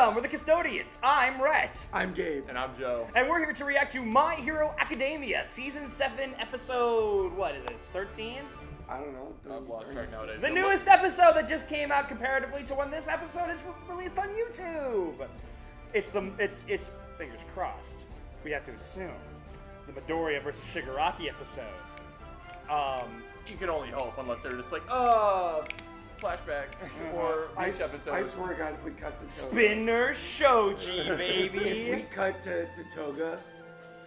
Welcome, we're the Custodians. I'm Rhett. I'm Gabe. And I'm Joe. And we're here to react to My Hero Academia, Season 7, Episode, what is this, 13? I don't know. I've lost track nowadays. The newest episode that just came out comparatively to when this episode is released on YouTube. It's fingers crossed, we have to assume, the Midoriya versus Shigaraki episode. You can only hope, unless they're just like, flashback or each episode. I swear to God, if we cut to Toga, Spinner Shoji, baby. if we cut to Toga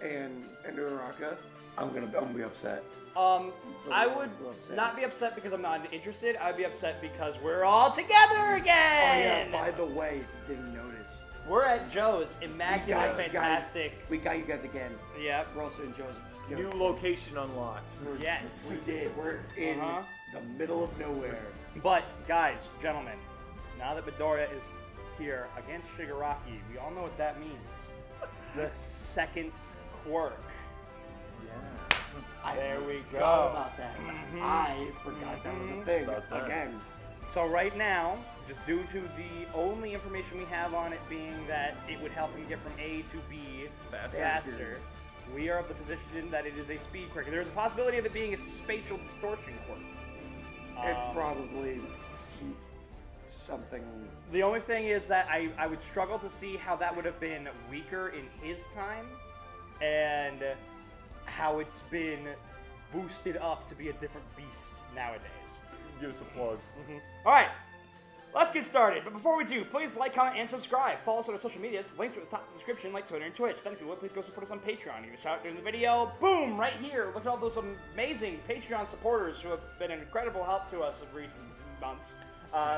and Uraraka, I'm gonna be upset. I would not be upset because I'm not interested. I'd be upset because we're all together again. Oh yeah, by the way, if you didn't notice, We're at Joe's Immaculate Fantastic. We got you guys again. Yep. We're also in Joe's. New location unlocked. Yes. We did. We're in the middle of nowhere. But, guys, gentlemen, now that Midoriya is here against Shigaraki, we all know what that means. The second quirk. Yeah. There we go. Forgot about that. I forgot that was a thing. Again. So right now, just due to the only information we have on it being that it would help him get from A to B faster, we are of the position that it is a speed quirk. There's a possibility of it being a spatial distortion quirk. It's probably something. The only thing is that I would struggle to see how that would have been weaker in his time, and how it's been boosted up to be a different beast nowadays. Give us some plugs. All right, let's get started. But before we do, please like, comment, and subscribe. Follow us on our social medias. Links are at the top of the description, like Twitter and Twitch. Then if you would, please go support us on Patreon. Give a shout out during the video. Boom, right here. Look at all those amazing Patreon supporters who have been an incredible help to us in recent months.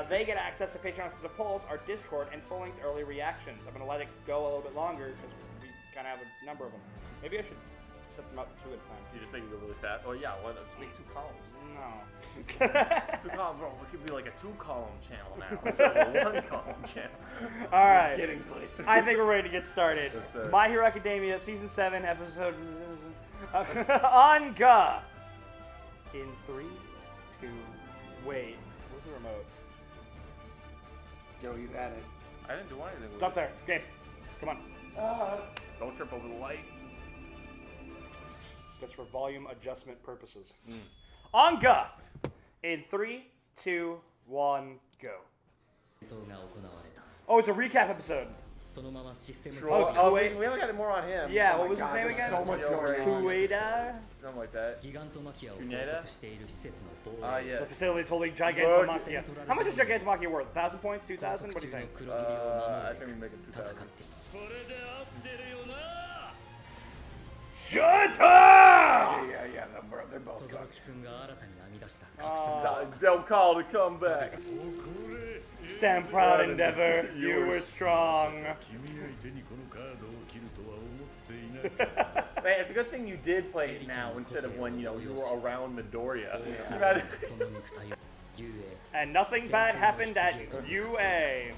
They get access to Patreon exclusive polls, our Discord, and full-length early reactions. I'm going to let it go a little bit longer because we kind of have a number of them. Maybe I should set them up two at a time. You just make it go really fast. Oh yeah, well, let's make 2 columns. No. 2 columns, bro. It could be like a 2-column channel now instead of a 1-column channel. All right. Getting places. I think we're ready to get started. Yes, sir. My Hero Academia, Season 7, Episode... Anga! In 3, 2... Wait. Where's the remote? Joe, you had it. I didn't do anything with It's up it. there. Gabe, come on. Don't trip over the light. Just for volume adjustment purposes. Anga! In 3, 2, 1, go. Oh, it's a recap episode. Oh, wait, we haven't got more on him. Yeah, Oh what my was God, his name there's again? so much going on. Kueda? Something like that. Cuneta? Yeah. The facility is holding Gigantomachia. How much is Gigantomachia worth? 1,000 points? 2,000? What do you think? I think we make it 2,000. Shut up! Yeah, they're both cooked. Don't call to come back. Stand proud, Endeavor. You were strong. Man, it's a good thing you did play it now instead of when, you were around Midoriya. And nothing bad happened at UA.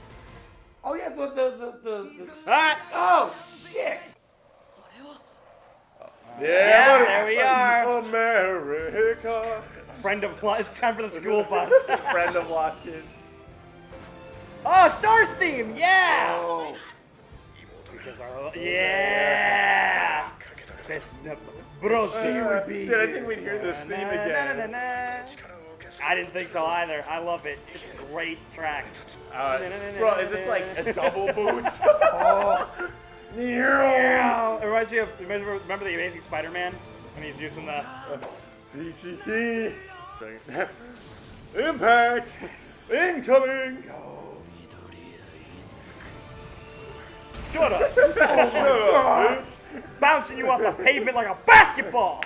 Oh yeah, the Ah! Oh shit! Yeah, there we are. America. Friend of it's time for the school bus. Friend of Lost Kid. Oh, Stars theme, yeah. Oh. Because yeah. Best bro. Dude, I think we'd hear this theme again. I didn't think so either. I love it. It's a great track. Bro, is this like a double boost? Oh. Yeah. It reminds me of remember the Amazing Spider-Man when he's using the BGT. Impact incoming. shut up. Shut up. Bouncing you off the pavement like a basketball.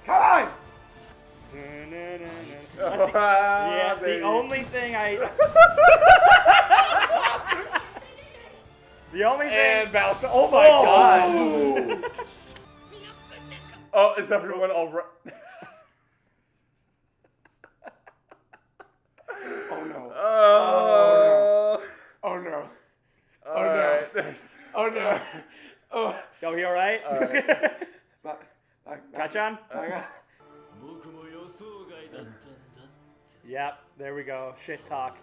Come on! Yeah, the only thing the only thing. And bounce. Oh my god. Oh, is everyone all right? Oh no. Oh. Oh no. All right. Oh no. Oh. Yo, he alright? Kachan? Yep, there we go. Shit talk.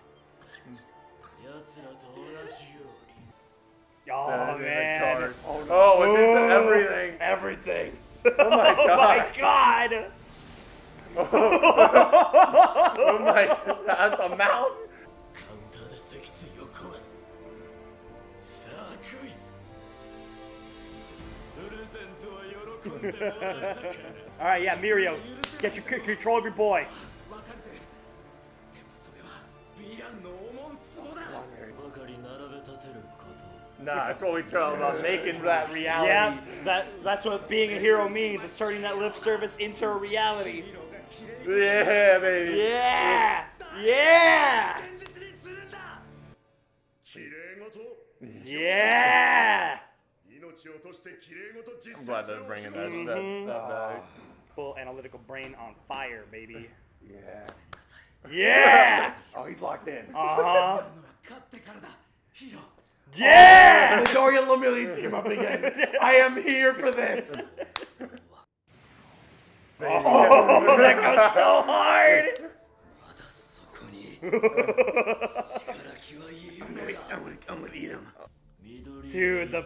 Oh, That is in the man. card. Oh, no. Oh, it's Ooh, everything. Everything. Oh my Oh my god. god. Oh my god. At the mouth? Alright, yeah, Mirio. Get your control of your boy. Nah, that's what we talk about. Making that reality. Yeah, that's what being a hero means. It's turning that lip service into a reality. Yeah, baby. Yeah! Yeah! Yeah! I'm glad they're bringing that back. Full analytical brain on fire, baby. Yeah. Yeah! Oh, he's locked in. Uh-huh. Yeah! Midoriya and Lemillion team up again. I am here for this. Oh, that goes so hard! I'm gonna eat him. Dude, the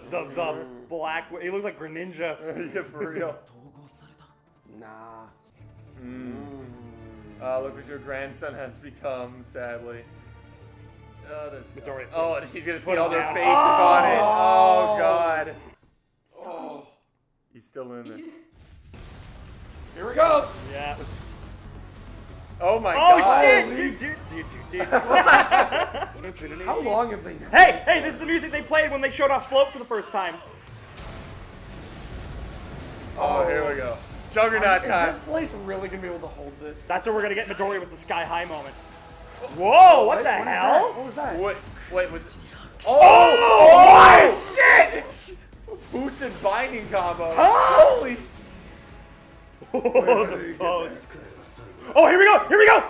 black, he looks like Greninja. Yeah, for real. Nah. Look what your grandson has become, sadly. Oh, that's Midoriya. Oh, and she's gonna see Put all him their down. faces on it. Oh god. Oh. He's still in there. Here we go. Yeah. Oh my Oh god. shit! Dude. How long have they known? Hey, this is the music they played when they showed off Float for the first time. Oh, here we go. Juggernaut Is time. this place really gonna be able to hold this? That's where we're gonna get Midoriya with the Sky High moment. Whoa, what the is that? hell? What was that? Wait, was... Oh shit! Boosted binding combo. Holy... Oh, the pose. Oh, here we go!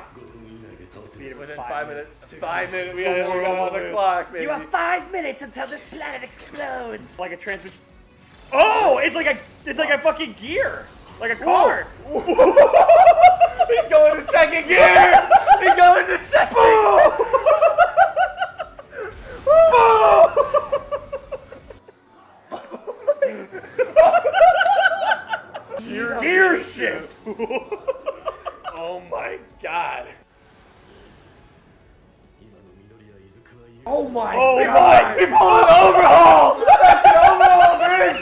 Beat it with Within 5 minutes. 5 minutes. We got on the clock, baby. You have 5 minutes until this planet explodes. Like a transmission. Oh, it's like a fucking gear, like a car. He's going to second gear. He's going to second. Gear shift. Oh my god. Oh my Oh god! my. He pulled an overhaul. That's an overhaul, bitch.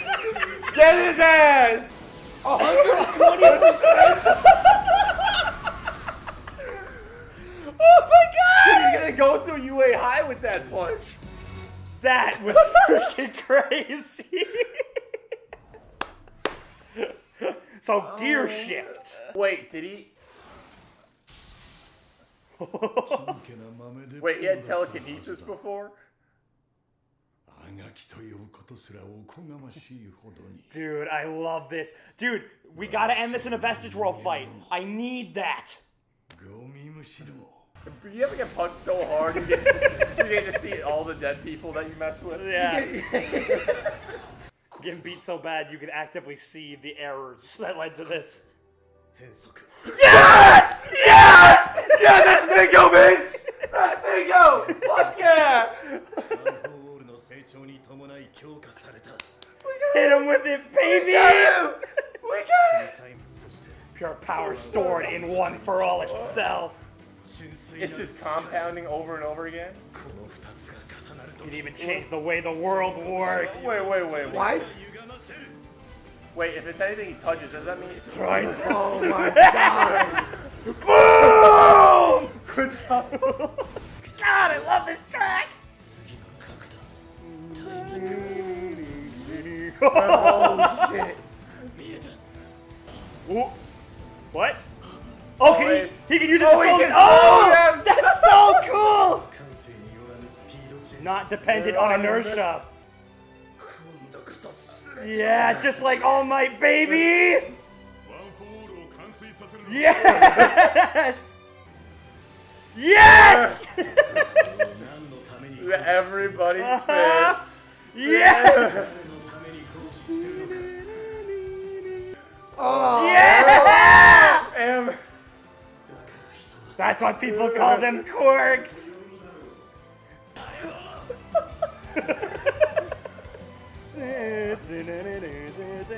Get his ass. 120%! Oh my god! He's gonna go through UA high with that punch. That was freaking crazy. So gear shift. Wait, did he? Wait, he had telekinesis before? Dude, I love this. Dude, we gotta end this in a Vestige World fight. I need that. You ever get punched so hard you get to see all the dead people that you mess with? Yeah. Getting beat so bad you can actively see the errors that led to this. Yes! Yes! Yeah, that's Bingo, bitch! That's Bingo! Fuck yeah! Hit him with it, baby! We got him! Pure power stored in one for all itself. It's just compounding over and over again? It even changed the way the world works. Wait. What? Wait, if it's anything he touches, does that mean it's Trying to Oh my god! boom! good time? God, I love this track! Oh shit! Ooh. What? Oh, wait. he can use it to Oh, he slow can- Oh, yes. that's so cool! Not dependent on inertia. Yeah, just like All Might, baby! Yes! Yes! Everybody's face. Yes! Oh! Yeah! And That's why people call them quirks.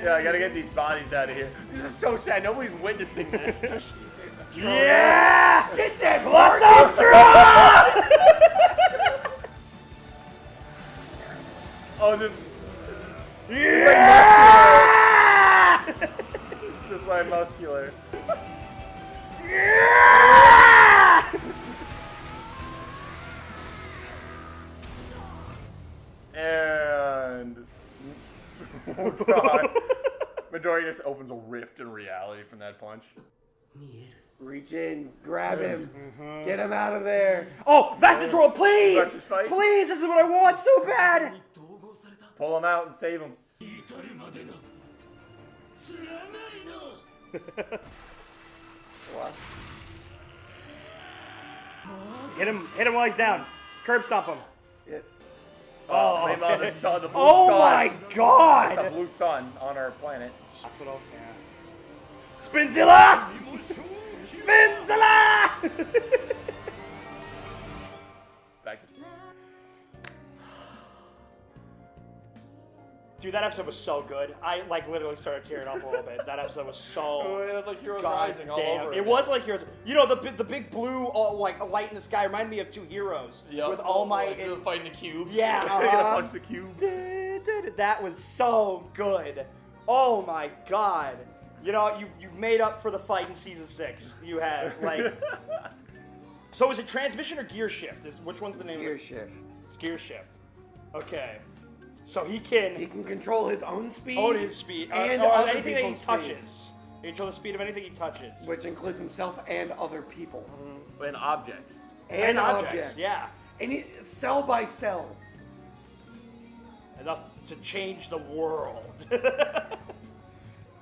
Yeah, I gotta get these bodies out of here. This is so sad. Nobody's witnessing this. Yeah! Get that Plus Ultra! Oh, this. Yeah! Just like muscular. Yeah! And. Oh, God. Midori just opens a rift in reality from that punch. Reach in, grab him, get him out of there. Oh, that's the troll, please! Versus fight? Please, this is what I want so bad! Pull him out and save him. What? Hit him while he's down. Curb stomp him. Yeah. Oh, blame on okay. the sun, the blue Oh sun. my The god! blue sun on our planet. Hospital, yeah. Spinzilla! Spinzilla! Back to. Dude, that episode was so good. I like literally started tearing up a little bit. That episode was so. It was like Heroes God Rising all damn. over It again. was like Heroes. You know, the big blue like light in the sky reminded me of two heroes Yep. with All Might. Instead of fighting the cube. Yeah, They're gonna uh-huh. punch the cube. That was so good. Oh my god. You know, you've made up for the fight in season 6. You have like. So is it transmission or gear shift? Which one's the name? Gear of it? shift. It's gear shift. Okay. So he He can can control his own speed. own his speed and or other anything that he people's touches. speed, He can control the speed of anything he touches. which includes himself and other people. And objects. And, objects. objects. Yeah. And cell by cell. Enough to change the world.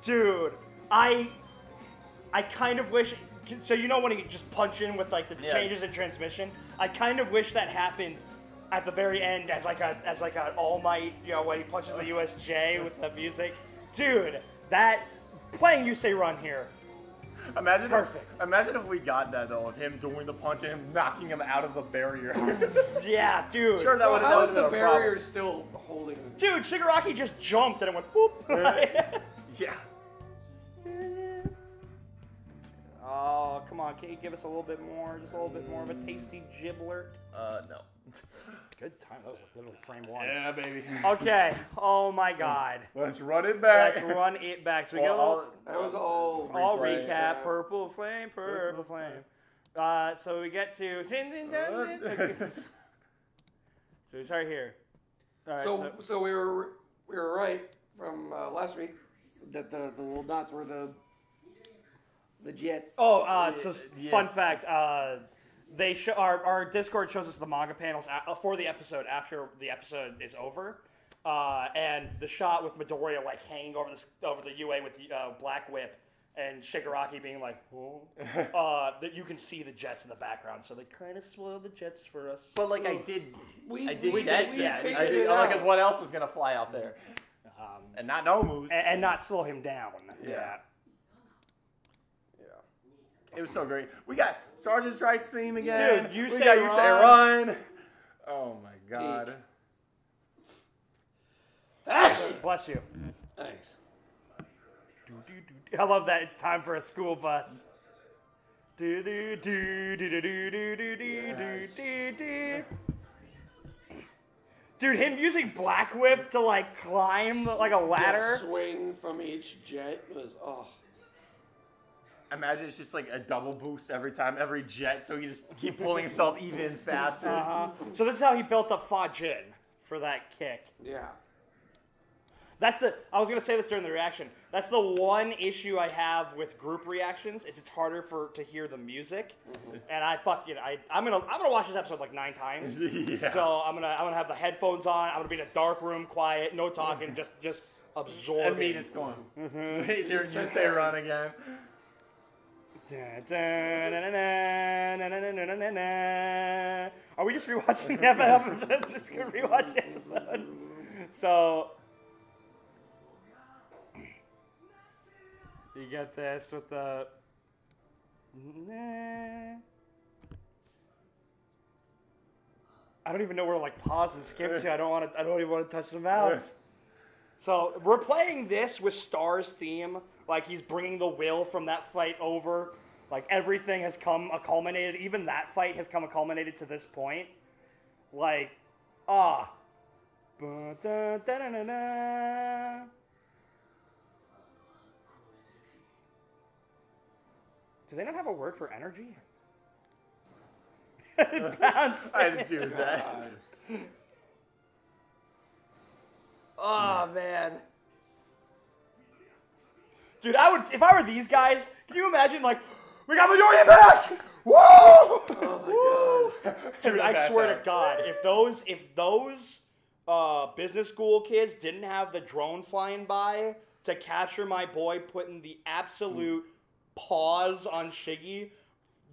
Dude, I kind of wish. So you know when he just punch in with like the Yeah. changes in transmission. I kind of wish that happened at the very end as like a All Might. You know when he punches the USJ with the music. Dude, that playing You Say Run here. Imagine Perfect. Imagine if we got that though, of him doing the punch and him knocking him out of the barrier. Yeah, dude. Sure, that Well, would how is have the been a problem. barrier still holding him? Dude, Shigaraki just jumped and it went whoop. Yeah. Oh, come on. Can you give us a little bit more? Just a little bit more of a tasty giblert? No. Good time. That was literally frame 1. Yeah, baby. Okay. Oh my god. Let's run it back. Let's run it back. So we Well, get a little That was all. all replay. recap. Purple flame, purple flame. So we get to. So we start here. All right, So we were right from last week that the little dots were the jets. Oh, so Yes. fun fact. They show our Discord shows us the manga panels for the episode after the episode is over, and the shot with Midoriya like hanging over the UA with Black Whip and Shigaraki being like, oh, that you can see the jets in the background. So they kind of spoiled the jets for us. But like I did We guess we that. figured I did. it Like, out. what else is gonna fly out there? And not Nomu's. And not slow him down. Yeah. It was so great. We got Sergeant Strike's theme again. Dude, You we Say got You Say Run. Run. Oh my god. Bless you. Thanks. I love that. It's time for a school bus. Do do do do do do do do do do do. Dude, him using Black Whip to like climb like a ladder. The swing from each jet was Imagine it's just like a double boost every time, every jet, so he just keep pulling himself even faster. So this is how he built up Fajin for that kick. yeah. That's the. I was gonna say this during the reaction. That's the one issue I have with group reactions. It's harder to hear the music, and I'm gonna watch this episode like 9 times. Yeah. So I'm gonna have the headphones on. I'm gonna be in a dark room, quiet, no talking, just absorbing. And me just going. Hearing You Say Run again. Are we just rewatching the episode? Just gonna rewatch the episode. So you get this with the. I don't even know where to like pause and skip to. I don't even want to touch the mouse. So we're playing this with Star's theme, like he's bringing the will from that fight over. Like everything has come culminated. Even that fight has come culminated to this point. Like, ah. Ba-da-da-da-da-da. Do they not have a word for energy? Bounce. I had to do that. Oh man. Dude, I would if I were these guys, can you imagine like we got Midoriya back! Woo! Oh my god. Dude, I swear to God, if those business school kids didn't have the drone flying by to capture my boy putting the absolute pause on Shiggy,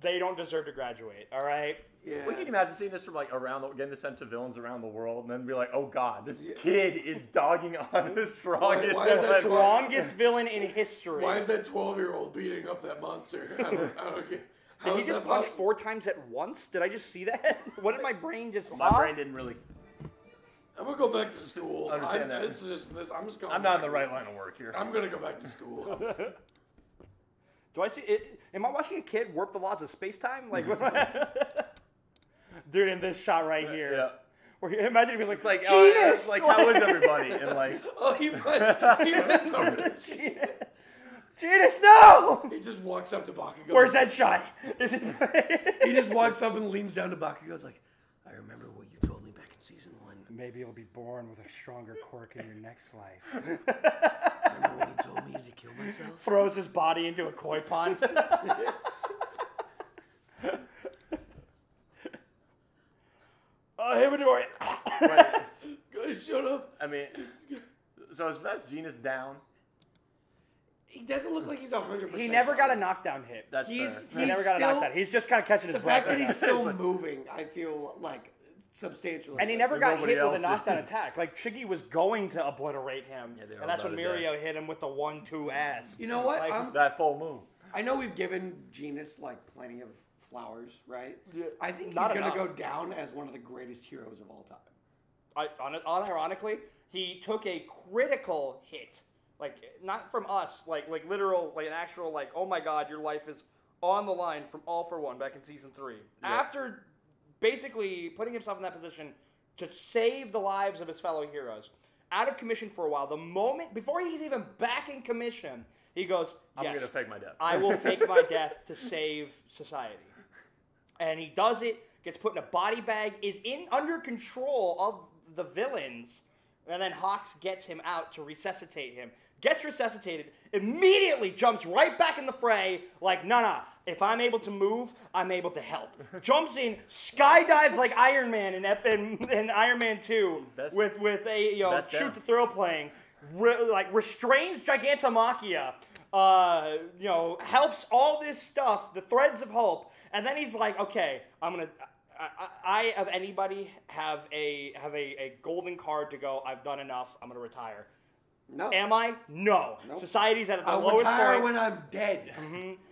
they don't deserve to graduate, alright? Yeah. We can imagine seeing this from like getting this sent to villains around the world, and then be like, "Oh God, this kid is dogging on the strongest, Why is that strongest villain in history." Why is that 12-year-old beating up that monster? I don't get. Did he just punch 4 times at once? Did I just see that? What did my brain just? My brain didn't really. I'm gonna go back to school. Understand that. This is just this. I'm just going. I'm not in the right line of work here. I'm gonna go back to school. Do I see it? Am I watching a kid warp the laws of space-time? Like, dude, in this shot right here. Yeah. Where imagine if he was It's like, Genius! it's like, how is everybody? And like, Oh, he runs over. Genius, no! He just walks up to Bakugo. Where's that shot? Is it? He just walks up and leans down to Bakugo. Goes like, "I remember what you told me back in season 1. Maybe you'll be born with a stronger quirk in your next life. Remember when you told me to kill myself?" Throws his body into a koi pond. Oh, hey, Midoriya. right. Guys, shut up. I mean, so is Best Genius down? He doesn't look like he's 100%. He never got a knockdown hit. That's He's fair. He never got a still- knockdown. He's just kind of catching his The breath. fact that he's still moving, I feel like substantially. And he never got nobody hit with a else knockdown is. attack. Like, Shiggy was going to obliterate him. Yeah, they were and that's when about to Mirio hit him with the 1-2 ass. You know what? Like, That full move. I know we've given Genus like plenty of flowers, right? Yeah, I think he's not going to enough. go down as one of the greatest heroes of all time. Unironically, he took a critical hit. Like, not from us. Like literal, like an actual, like, oh my god, your life is on the line from All for One back in Season 3. Yeah. After basically putting himself in that position to save the lives of his fellow heroes. Out of commission for a while. The moment, before he's even back in commission, he goes, I'm yes, going to fake my death. I will fake my death to save society. And he does it, gets put in a body bag, is under control of the villains, and then Hawks gets him out to resuscitate him. Gets resuscitated, immediately jumps right back in the fray, like, nah, if I'm able to move, I'm able to help. Jumps in, skydives like Iron Man in Iron Man 2 Best- with a best shoot down. to throw playing, restrains Gigantomachia, helps all this stuff, the threads of hope, and then he's like, okay, I of anybody have a golden card to go. I've done enough. I'm gonna retire. No. Am I? No. Nope. Society's at its I'll lowest retire point. when I'm dead.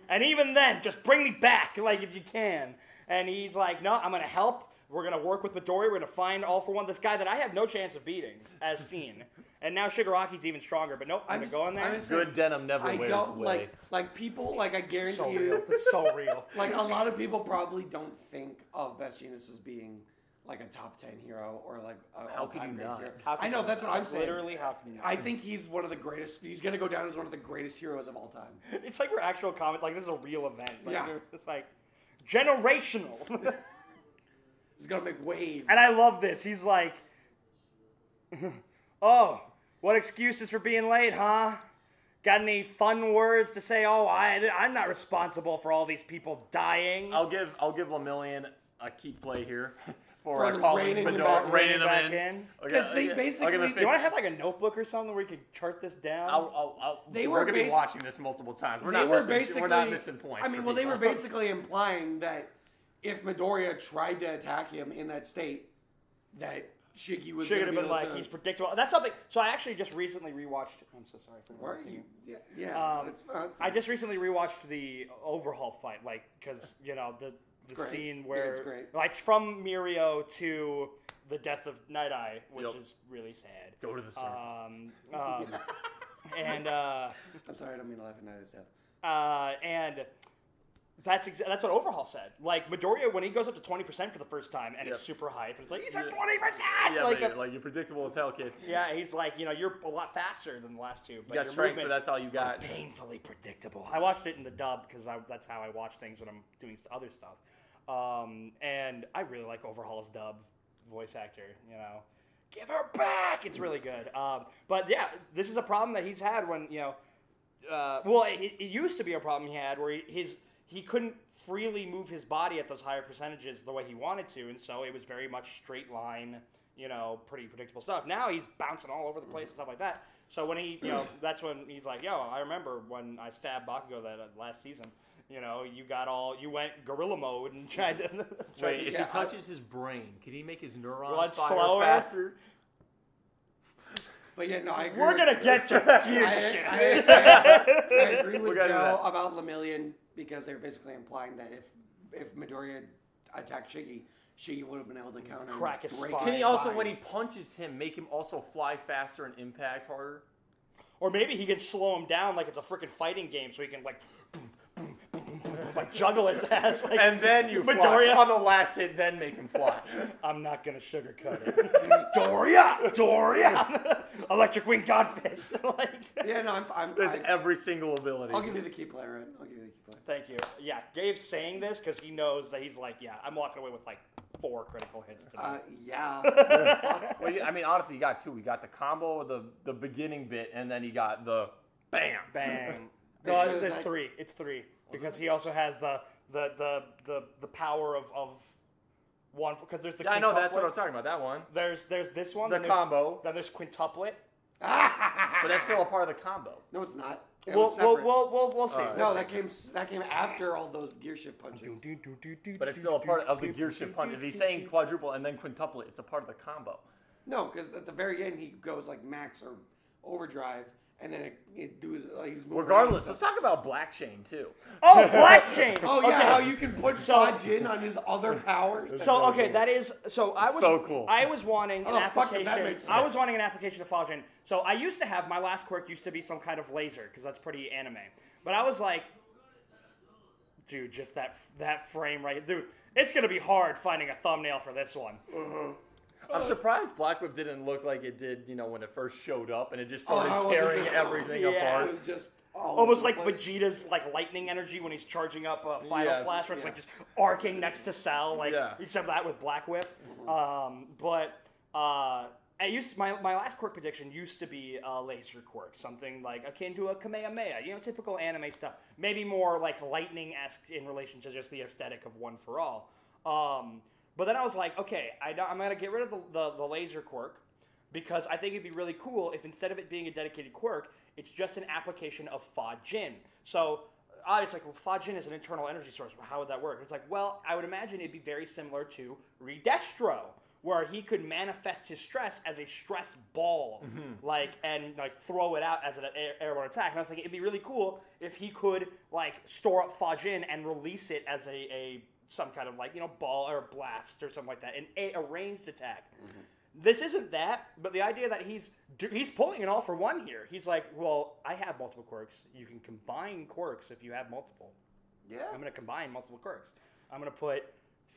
And even then, just bring me back, like, if you can. And he's like, no, I'm going to help. We're going to work with Midori. We're going to find All for One, this guy that I have no chance of beating, as seen. And now Shigaraki's even stronger, but nope, I'm going to go in there. Good denim never I wears don't away. like people. Like I guarantee So you, real. It's so real. like a lot of people probably don't think of Best Genius as being like a top 10 hero or like a How could all-time you great not? hero. How can I know you- that's what I'm saying. Literally, how can you not? I think he's one of the greatest. He's gonna go down as one of the greatest heroes of all time. It's like we're actual comment. Like, this is a real event. Like, Yeah. It's like generational. He's gonna make waves. And I love this. He's like, oh, what excuses for being late, huh? Got any fun words to say? Oh, I'm not responsible for all these people dying. I'll give Lemillion a key play here for For calling reining him Fedora, back- reining him back in. in. Because they I'll basically- give a Do Do you want to have like a notebook or something where you could chart this down? They we're were gonna be basi- watching this multiple times. We're They not were missing. basically. We're not missing points. I mean, for well, they were people. basically implying that if Midoriya tried to attack him in that state, that Shiggy was Should gonna have be been able like, to. he's predictable. That's something. So I actually just recently rewatched. I'm so sorry for Why are interrupting you? Yeah. Um, it's fine. I just recently rewatched the Overhaul fight, like, because, the Great. scene Yeah, where, it's great. like, from Mirio to the death of Night Eye, which Yep. is really sad. Go to the surface. And I'm sorry, I don't mean to laugh at Night Death. and that's what Overhaul said. Like Midoriya, when he goes up to 20% for the first time, and Yep. it's super hype, it's like he's at 20%. Yeah, like, but you're predictable as hell, kid. yeah, he's like, you're a lot faster than the last two, but You got your strength, but movements that's all you got. are painfully predictable. I watched it in the dub because that's how I watch things when I'm doing other stuff. And I really like Overhaul's dub voice actor. Give her back. It's really good. But yeah, this is a problem that he's had when it used to be a problem he had where he couldn't freely move his body at those higher percentages the way he wanted to, and so it was very much straight line, pretty predictable stuff. Now he's bouncing all over the place and stuff like that. So when he, that's when he's like, yo, I remember when I stabbed Bakugo that last season. You went gorilla mode and tried to. Wait, if he touches his brain, can he make his neurons Blood fire slower? faster? But yeah, no, I agree. We're gonna get to gear shit. I agree with gonna do Joe that. about Lemillion because they're basically implying that if Midoriya attacked Shiggy, Shiggy would have been able to counter. Crack his break spine. Can he also, when he punches him, make him also fly faster and impact harder? Or maybe he can slow him down like it's a freaking fighting game, so he can like, like juggle his ass. Like, And then you fly. Midoriya. On the last hit, then make him fly. I'm not gonna sugarcoat it. Doria, Electric Wing God Fist. Like, Yeah, no, There's every single ability. I'll give you the key player. Right? I'll give you the key player. thank you. Yeah, Gabe's saying this because he knows that he's like, yeah, I'm walking away with like 4 critical hits today. Yeah. Well, I mean, honestly, you got 2. You got the combo, the beginning bit, and then you got the bam. Bang. Make No, sure there's that- 3. It's 3 because he also has the power of one because there's the. Yeah, I know, that's quintuplet. what I was talking about, that one. There's this one. The then there's- combo. Then there's quintuplet. But that's still a part of the combo. No, it's not. It was separate. We'll see. Alright. No, that came after all those gear shift punches. But it's still a part of the gear shift punch. If he's saying quadruple and then quintuplet, it's a part of the combo. No, because at the very end he goes like max or overdrive, and then it does he's moving Regardless, around let's and talk about Black Chain, too. Oh, Black Chain. stuff. Oh yeah, Okay. how you can put Fajin on his other powers. So okay, that is so. I was So cool. I was wanting an How the fuck does application. that make I was sense? wanting an application of Fajin. So I used to have my last quirk used to be some kind of laser because that's pretty anime. But I was like, dude, just that frame right, dude. It's gonna be hard finding a thumbnail for this one. I'm surprised Black Whip didn't look like it did, when it first showed up and it just Oh, started I wasn't tearing just- everything Yeah. It apart. was just all Almost over like the place. Vegeta's like lightning energy when he's charging up a Final Yeah, Flash, where it's yeah. like just arcing next to Cell, like Yeah. except that with Black Whip. I used my last quirk prediction used to be a laser quirk, something like akin to a Kamehameha, typical anime stuff. Maybe more like lightning-esque in relation to just the aesthetic of One for All. But then I was like, okay, I'm gonna get rid of the laser quirk because I think it'd be really cool if instead of it being a dedicated quirk, it's just an application of Fajin. So obviously, Fajin is an internal energy source. How would that work? It's like, well, I would imagine it'd be very similar to Redestro, where he could manifest his stress as a stress ball, and throw it out as an airborne attack. And I was like, it'd be really cool if he could store up Fajin and release it as a some kind of ball or blast or something like that, a ranged attack. This isn't that, but the idea that he's pulling an all for one here. He's like, well, I have multiple quirks. You can combine quirks if you have multiple. Yeah. I'm going to combine multiple quirks. I'm going to put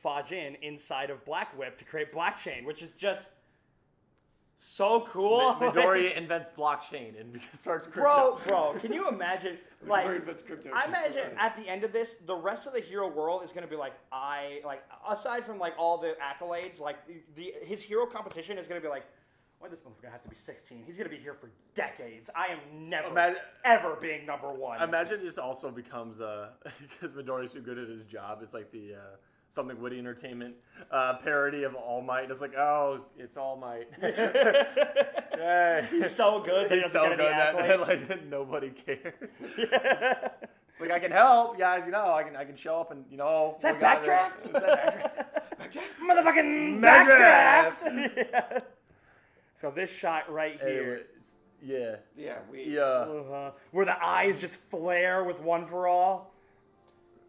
Fajin inside of Black Whip to create Black Chain, which is just so cool. Midoriya invents blockchain and starts crypto. Bro, can you imagine? Midoriya invents crypto. I imagine at the end of this, the rest of the hero world is going to be aside from all the accolades, his hero competition is going to be why this motherfucker have to be 16? He's going to be here for decades. I am never, ever being number one. Imagine this also becomes, because Midoriya's too good at his job, it's like the Something Witty Entertainment parody of All Might. It's like, oh, it's All Might. He's so good that he He's doesn't so get good any that accolades. nobody cares. It's like, I can help, guys. I can show up and, Is that we got it. Backdraft? Is that Backdraft? Motherfucking Backdraft. Backdraft! Yeah. So this shot right here, Yeah. Yeah, Yeah. where the eyes just flare with One for All.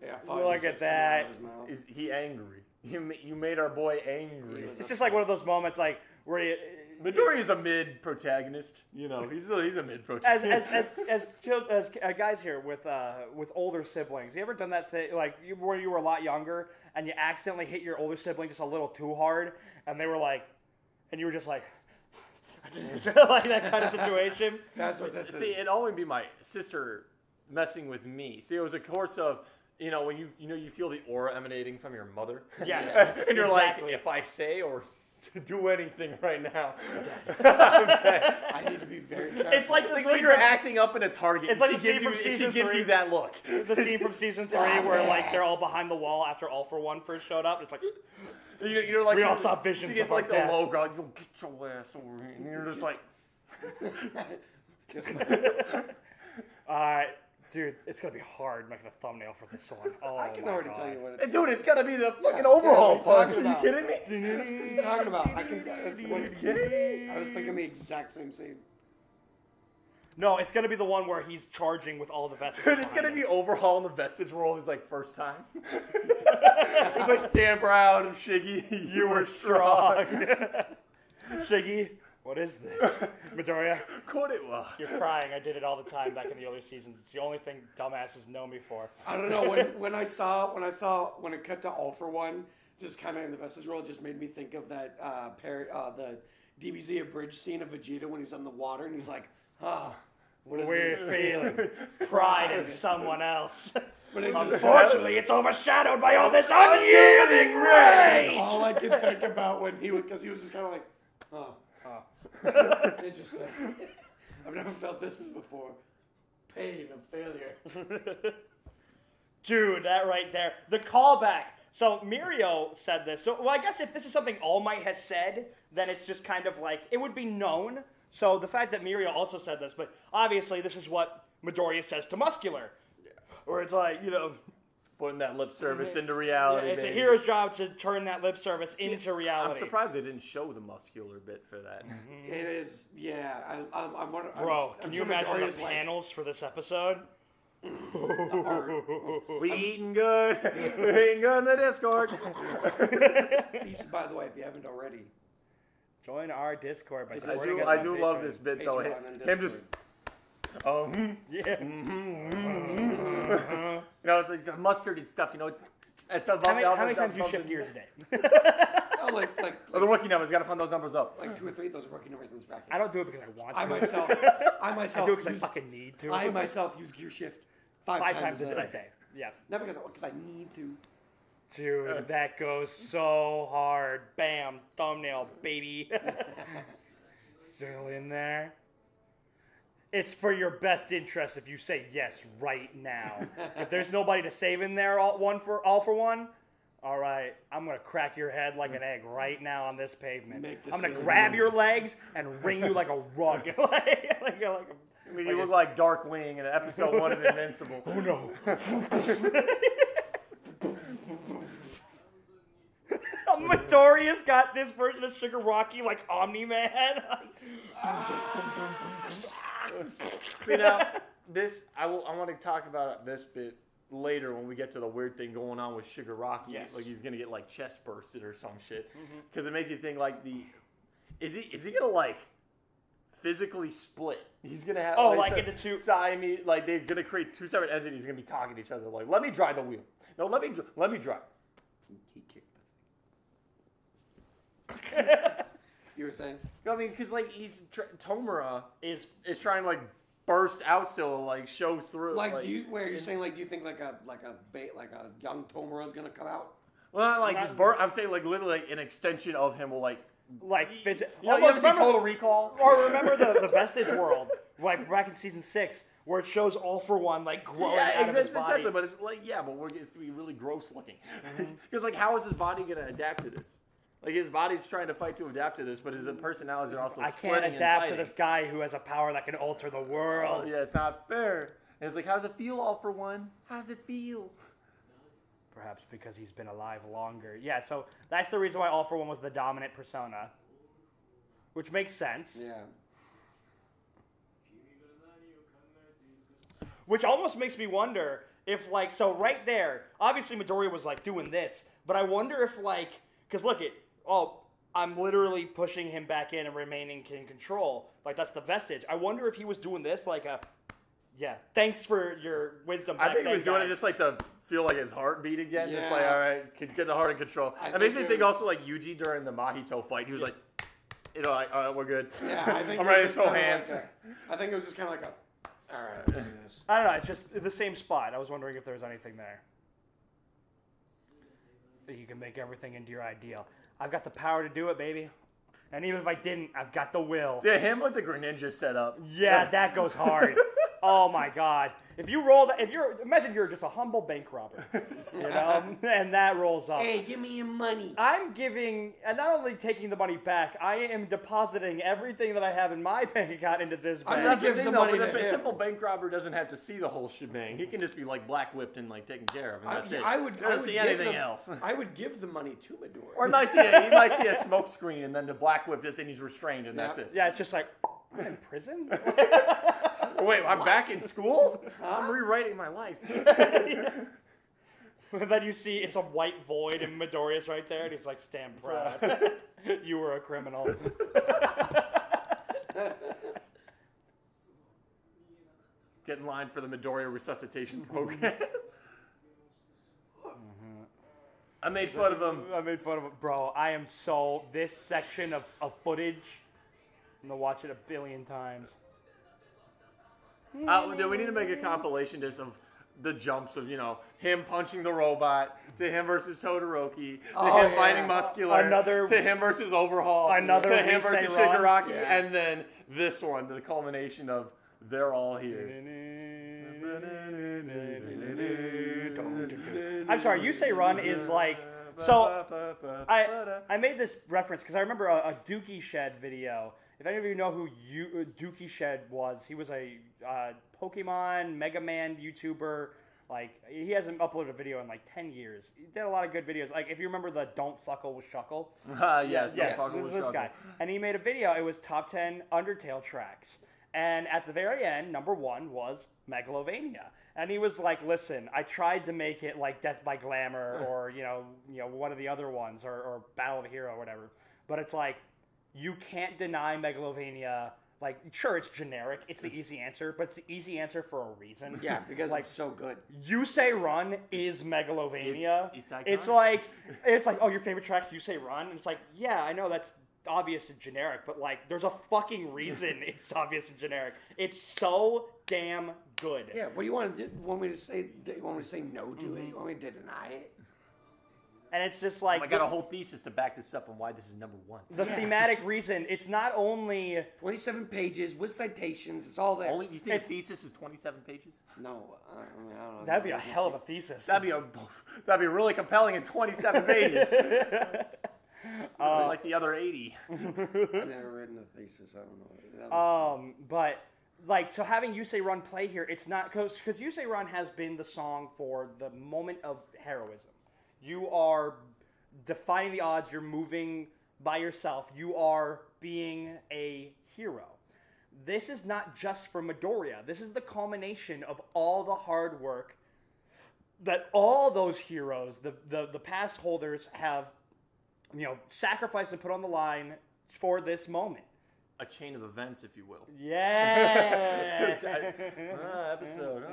Yeah, Look at that. Is he angry? You made our boy angry. It's just like one of those moments, like where you, Midoriya's a mid protagonist. You know, he's a mid protagonist. as guys here with older siblings, you ever done that thing like where you were a lot younger and you accidentally hit your older sibling just a little too hard, and they were like, and you were just like. Like that kind of situation. That's what this See, is. it'd only be my sister messing with me. See, it was a course of, when you feel the aura emanating from your mother. Yes, and you're exactly. like, if I say or do anything right now, I need to be very careful. It's like it's like when you're acting up in a Target. It's and like she the gives scene you, from she season gives 3. you that look. The scene from season 3 where like they're all behind the wall after All for One first showed up. It's like You're like we all saw visions you get of our like death. the logo, like, yo, get your ass over here, and you're just like. Dude, it's gonna be hard making a thumbnail for this one. Oh, I can my already God. tell you what Hey, dude, it's gotta be the fucking Yeah, overhaul what are you punch. Are talking you about? kidding me? What are you talking about? I can tell. That's what, I was thinking the exact same scene. No, it's gonna be the one where he's charging with all the vessels. Dude, it's gonna be overhaul in the vestige world. It's like first time. It's like stand proud of Shiggy. You were strong. Shiggy, what is this? Midoriya, Korewa. you're crying. I did it all the time back in the early seasons. It's the only thing dumbasses know me for. I don't know when it cut to All for One, just kind of in the vestige world, it just made me think of that the DBZ abridged scene of Vegeta when he's on the water and he's like, what is Weird this? feeling. Pride in someone else. But it's Unfortunately, it's overshadowed by all this unyielding rage. all I could think about when he was, because he was just kind of like, interesting. I've never felt this before. Pain of failure. Dude, that right there. The callback. So Mirio said this. So, well, I guess if this is something All Might has said, then it's just kind of like, it would be known. So the fact that Mirio also said this, but obviously this is what Midoriya says to Muscular. Where it's like, Putting that lip service into reality. it's a baby. hero's job to turn that lip service into I'm reality. surprised they didn't show the muscular bit for that. It is, yeah. I'm wondering. Bro, I'm can you sure imagine Midoriya's the like, panels for this episode? We eating good. We eating good in the Discord. Peace, by the way, if you haven't already. Join our Discord by I supporting do, us I on do Patreon. love this bit though. Patreon and Him just, Discord. Yeah. it's like the mustardy stuff. It's above How many above times do you above shift the- gears a day? Oh, like Oh, the rookie numbers. Got to put those numbers up. like 2 or 3 of those are rookie numbers in this bracket. I don't do it because I want to. I myself I do it because I use, fucking need to. I myself use gear shift 5 5 times a day. Yeah. Not because I need to. Dude, that goes so hard. Bam. Thumbnail, baby. Still in there. It's for your best interest if you say yes right now. If there's nobody to save in there, all for one, all right, I'm going to crack your head like an egg right now on this pavement. I'm going to grab your legs and wring you like a rug. You look like Darkwing in episode 1 of Invincible. Oh no. Midoriya's got this version of Shigaraki like Omni-Man. See now, I want to talk about this bit later when we get to the weird thing going on with Shigaraki. Yes. Like he's gonna get like chest bursted or some shit. Because it makes you think like is he gonna like physically split? He's gonna have like into two. Siamese, like they're gonna create 2 separate entities. Gonna be talking to each other. Like let me drive the wheel. No, let me drive. He kicked the thing. You were saying? No, I mean, because like Tomura is trying to like burst out still, like show through. Like, do you think like a young Tomura is gonna come out? Well, not like Not- just burst. I'm saying like literally like, an extension of him will like. You Almost ever see remember, Total Recall? or remember the Vestige world, like back in season 6, where it shows All for One like growing out of his body. Exactly. But it's like it's gonna be really gross looking. Because like, how is his body gonna adapt to this? Like his body's trying to fight to adapt to this, but his personalities are also. I can't splitting and adapt to fighting. this guy who has a power that can alter the world. Oh, yeah, it's not fair. And it's like, how does it feel, All for One? How does it feel? Perhaps because he's been alive longer. Yeah, so that's the reason why All for One was the dominant persona. Which makes sense. Yeah. Which almost makes me wonder if like, so right there, obviously Midoriya was like doing this, but I wonder if like, because look at, I'm literally pushing him back in and remaining in control. Like that's the vestige. I wonder if he was doing this like a, thanks for your wisdom. I think he was doing it just like to feel like his heart beat again. Yeah. Just like, all right, can get the heart in control. It makes me think also like Yuji during the Mahito fight. He was like, you know, like, all right, we're good. Yeah, I think I'm ready to throw hands. I think it was just kind of like a, all right, let's do this. I don't know. It's just the same spot. I was wondering if there was anything there. That you can make everything into your ideal. I've got the power to do it, baby. And even if I didn't, I've got the will. Yeah, him with the Greninja setup. Yeah, that goes hard. Oh my God! If you roll that, imagine you're just a humble bank robber, you know, and that rolls up. Hey, give me your money. I'm giving, and not only taking the money back, I am depositing everything that I have in my bank account into this bank. I'm not giving the money but to a him. simple bank robber doesn't have to see the whole shebang. He can just be like black whipped and like taken care of, and that's it. I would see give anything them, else. I would give the money to Midoriya. Or he might see a smoke screen, and then the black whip just and he's restrained, and that's it. Yeah, it's just like, I'm in prison? Wait, I'm back in school? I'm rewriting my life. Then you see it's a white void and Midoriya's right there and he's like, stand proud. You were a criminal. Get in line for the Midoriya resuscitation program. I made fun of him. I made fun of it. Bro, I am this section of footage, I'm going to watch it 1 billion times. We need to make a compilation just of the jumps of, you know, him punching the robot, to him versus Todoroki, to him fighting Muscular, to him versus Overhaul, to him versus Shigaraki, and then this one, the culmination of they're all here. I'm sorry, You Say Run is like... So, I made this reference because I remember a Dookie Shed video. If any of you know who Dookie Shed was, he was a Pokemon, Mega Man YouTuber. Like, he hasn't uploaded a video in like 10 years. He did a lot of good videos. Like, if you remember the Don't Fuckle with Shuckle. Yes, this guy. And he made a video. It was top 10 Undertale tracks. And at the very end, number 1 was Megalovania. And he was like, listen, I tried to make it like Death by Glamour or, you know, one of the other ones or Battle of a Hero or whatever. But it's like, you can't deny Megalovania. Like, sure, it's generic. It's the easy answer, but it's the easy answer for a reason. Yeah, because like, it's so good. You Say Run is Megalovania. It's iconic. It's like, oh, your favorite track's You Say Run? And it's like, yeah, I know that's obvious and generic, but like, there's a fucking reason it's obvious and generic. It's so damn good. Yeah, what do you want to do? Want me to say no to it? You want me to deny it? And it's just like... I got a whole thesis to back this up on why this is number 1. The thematic reason, it's not only... 27 pages with citations, it's all there. You think a thesis is 27 pages? No, I don't know. That'd be a hell of a thesis. That'd be really compelling in 27 pages. Like the other 80. I've never written a thesis, I don't know. But... Like, so having You Say Run play here, it's not... Because You Say Run has been the song for the moment of heroism. You are defying the odds. You're moving by yourself. You are being a hero. This is not just for Midoriya. This is the culmination of all the hard work that all those heroes, the pass holders, have, sacrificed and put on the line for this moment. A chain of events, if you will. Yeah. Episode.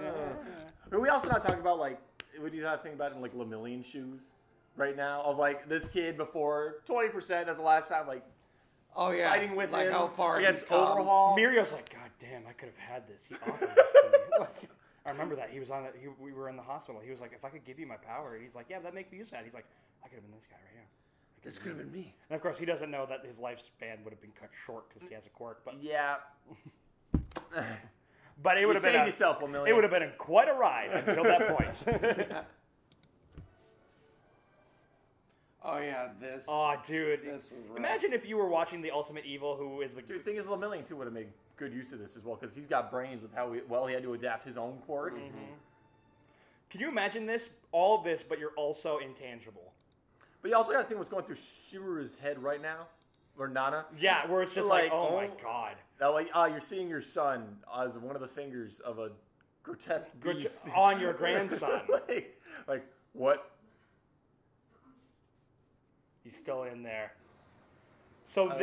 But we also not talking about like. What do you not think about it in like Lemillion shoes right now? Of like this kid before 20%. That's the last time like. Oh yeah. Fighting with like him how far against he's come. Overhaul. Mirio's like, God damn, I could have had this. He offered this to me. Like, I remember that he was on. We were in the hospital. He was like, if I could give you my power, he's like, yeah, that makes me sad. He's like, I could have been this guy right here. This could have been me. And of course, he doesn't know that his lifespan would have been cut short because he has a quirk. But yeah. But it would have been yourself, Lemillion. It would have been quite a ride until that point. Oh yeah, this. Oh, dude! This was rough. Imagine if you were watching the Ultimate Evil, who is the Dude, the thing is, Lemillion too would have made good use of this as well because he's got brains with how he had to adapt his own quirk. Mm-hmm. Can you imagine this? All of this, but you're also intangible. But you also got to think what's going through Shiru's head right now, or Nana. Yeah, where it's just like oh my god. Like, you're seeing your son as one of the fingers of a grotesque beast on your grandson. like what? He's still in there. So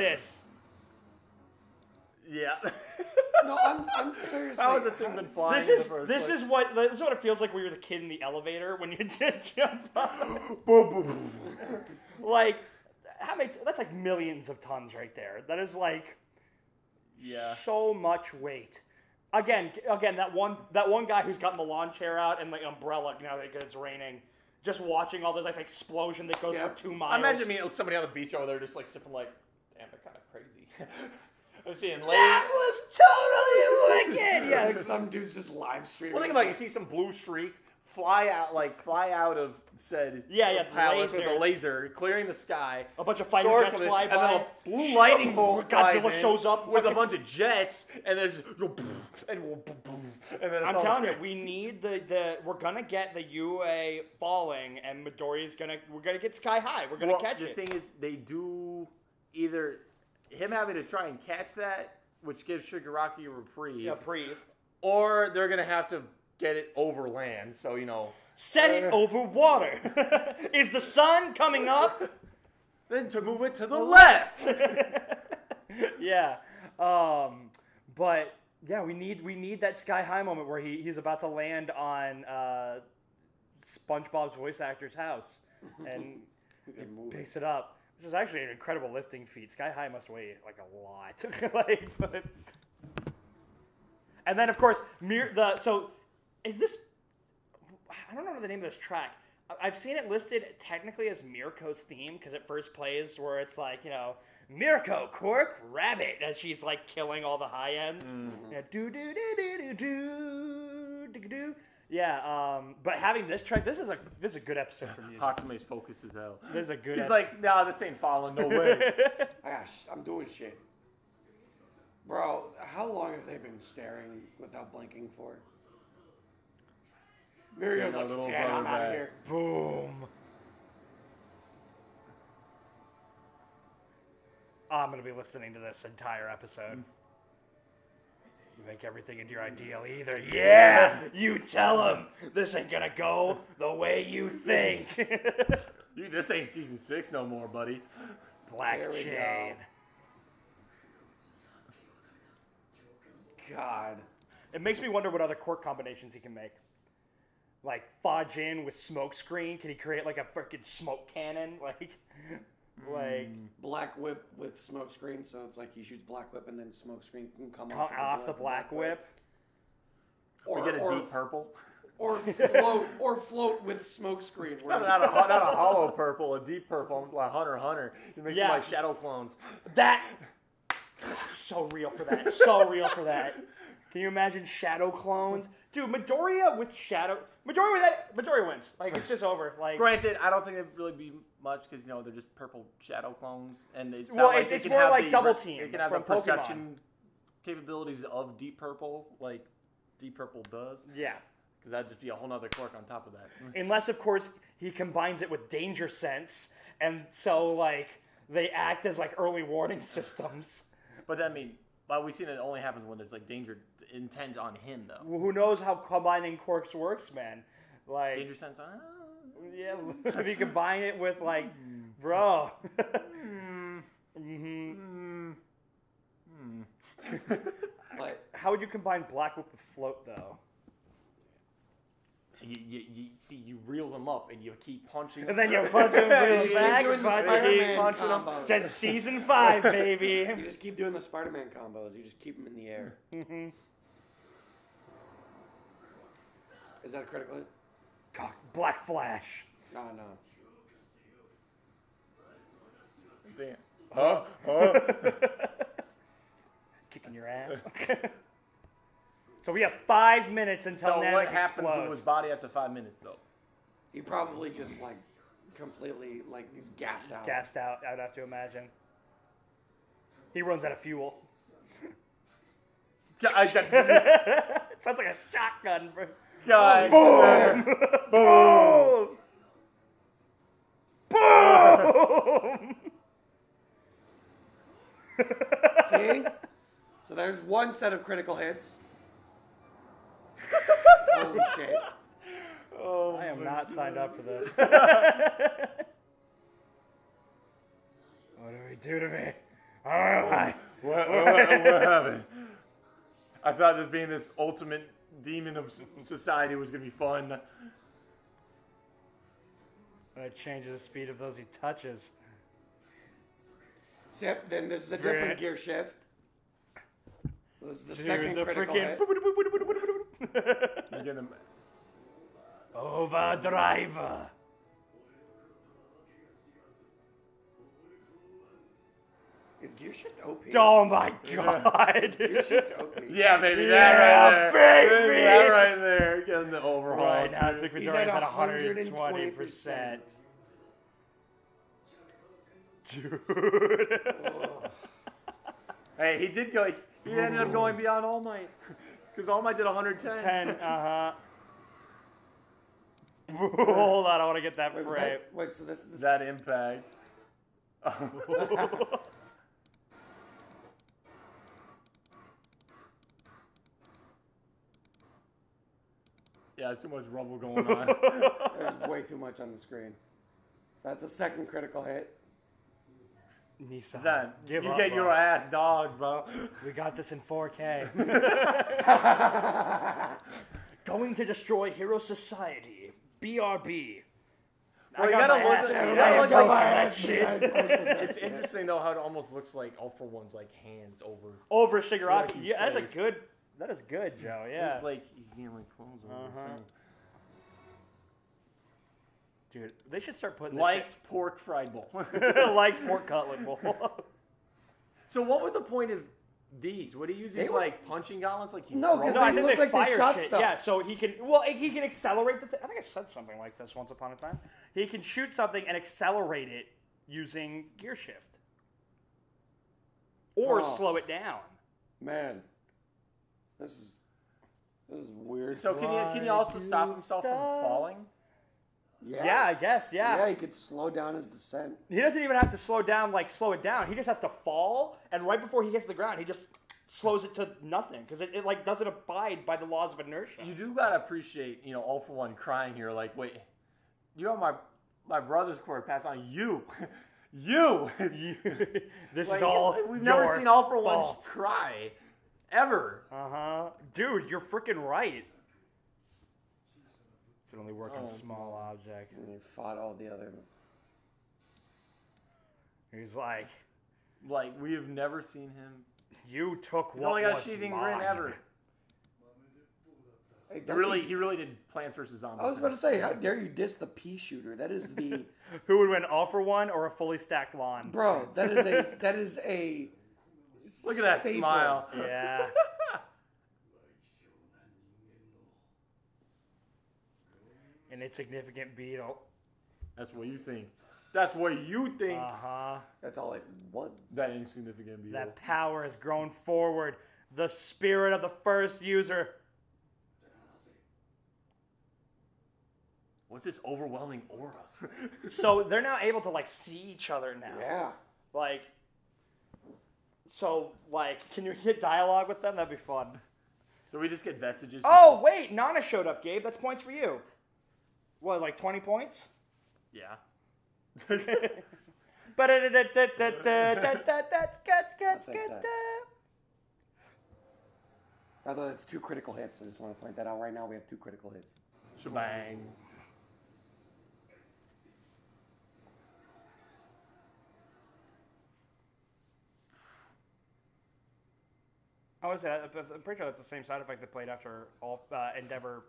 Yeah. No, I'm seriously. How has this thing been flying? This is what it feels like when you're the kid in the elevator when you jump up. Boom, boom. Like, how many? That's like millions of tons right there. That is like, so much weight. Again, that one guy who's gotten the lawn chair out and the umbrella, because it's raining, just watching all the like explosion that goes for 2 miles. I imagine me somebody on the beach over there just like sipping like, damn, they're kind of crazy. I'm seeing that was totally wicked. Yeah, some dude's just live streaming. Well, think about it. You see some blue streak fly out of said palace with a laser, clearing the sky. A bunch of fighter jets fly by. And then a blue lightning bolt Godzilla shows up with a bunch of jets, and there's and then I'm telling you, we need we're gonna get the UA falling, and Midoriya's we're gonna get sky high. We're gonna catch it. The thing is, they do either him having to try and catch that, which gives Shigaraki a reprieve. Or they're gonna have to get it over land, so set it over water. Is the sun coming up? Then to move it to the left. Yeah, but yeah, we need that sky high moment where he's about to land on SpongeBob's voice actor's house, and he picks it up, which is actually an incredible lifting feat. Sky high must weigh like a lot. And then of course is this? I don't know the name of this track. I've seen it listed technically as Mirko's theme because it first plays where it's like, Mirko, Quark, Rabbit, as she's like killing all the high ends. Do. Yeah, but having this track, this is a good episode for music. Hatsume's focus is hell. This is a good. She's like, nah, this ain't falling, no way. I'm doing shit. Bro, how long have they been staring without blinking for? Mirio's like, I'm out of here. Boom. I'm going to be listening to this entire episode. You make everything into your ideal either. Yeah! You tell him this ain't going to go the way you think. This ain't season 6 no more, buddy. Black Chain. God. It makes me wonder what other Quark combinations he can make. Like Fajin with smoke screen. Can he create like a freaking smoke cannon? Like Black Whip with smoke screen, so it's like he shoots Black Whip and then smoke screen can come off the Black Whip. Or get a deep purple. Or float with smoke screen. Not a hollow purple, a deep purple, like Hunter. You make like shadow clones. That so real for that. So real for that. Can you imagine shadow clones? Dude, Midoriya with shadow. Midoriya wins. Like, it's just over. Like, granted, I don't think it'd really be much because they're just purple shadow clones, and it's it's more like Double Team. It can have the perception capabilities of Deep Purple, like Deep Purple does. Yeah, because that'd just be a whole nother Quark on top of that. Unless, of course, he combines it with Danger Sense, and so like they act as like early warning systems. But I mean, we've seen it only happens when there's like danger intent on him, though. Well, who knows how combining Quarks works, man? Like Danger Sense. Yeah, if you combine it with like, bro. Like, how would you combine Black Whip with Float, though? You reel them up and you keep punching them. And then you punch them back. Doing the Spider-Man combos. Since season 5, baby. You just keep doing the Spider-Man combos. You just keep them in the air. Mm-hmm. Is that a critical hit? God, Black Flash. No. Huh? Kicking your ass. So we have 5 minutes until Namek what happens explodes. to his body after 5 minutes, though? He probably just like completely he's gassed out. Gassed out, I'd have to imagine. He runs out of fuel. Sounds like a shotgun, bro. God. Boom! Boom! Boom! See? So there's one set of critical hits. Holy shit. Oh, I am not signed up for this. What do we do to me? What happened? I thought this being this ultimate demon of society was going to be fun. It changes the speed of those he touches. Yep, then this is a different gear shift. So this is the second critical hit. You're getting Overdrive. Is gear shift OP? Oh my god. Gear shift OP. Yeah, baby. Yeah, baby. That right there. Getting the overhaul. Right now, it's He's at 120%. Dude. Hey, he did go. He ended up going beyond All Might. Because All Might did 110. Hold on, I want to get that frame. Wait, so this that impact. Yeah, there's too much rumble going on. There's way too much on the screen. So that's a second critical hit. Nissan, then give you up, get bro. your ass dogged, bro. We got this in 4K. Going to destroy Hero Society. BRB. Well, you gotta look at It's interesting though how it almost looks like All For One's like hands over Shigaraki. Like Yeah, that's a good. That is good, Joe. Yeah. It's like he's getting like clothes over his face. Dude, they should start putting Likes pork fried bowl. likes pork cutlet bowl. So what was the point of these? Would he use these like punching gauntlets? Like No, because I they think look like they fire shot shit. stuff. Yeah, so he can. Well, he can accelerate the. I think I said something like this once upon a time. He can shoot something and accelerate it using gear shift, or slow it down. Man, this is weird. So can he also stop himself from falling? Yeah, I guess. Yeah. Yeah, he could slow down his descent. He doesn't even have to slow down, like slow it down. He just has to fall, and right before he hits the ground, he just slows it to nothing because it like doesn't abide by the laws of inertia. You do gotta appreciate, All For One crying here. Like, wait, my brother's cord passed on you. you. This like, is all. We've never seen All For One fault. cry ever. Dude, you're freaking right. Can only work on small objects. And he fought all the other. He's like, we have never seen him. You took He's what only got was a sheathing mine. grin ever. Hey, He really did Plants vs. Zombies. I was about to say, how dare you diss the pea shooter? That is the Who would win, All For One or a fully stacked lawn? bro. That is a. Look at that staple. smile. Yeah. An insignificant beetle. That's what you think. That's what you think. That's all it was. That insignificant beetle. That power has grown forward. The spirit of the first user. What's this overwhelming aura? So they're now able to see each other now. Yeah. Can you hit dialogue with them? That'd be fun. Do we just get vestiges? Oh, wait, Nana showed up, Gabe. That's points for you. What, 20 points? Yeah. I'll take that. Although that's 2 critical hits. I just want to point that out right now. We have 2 critical hits. Shebang. I was I'm pretty sure that's the same side effect that played after all Endeavor.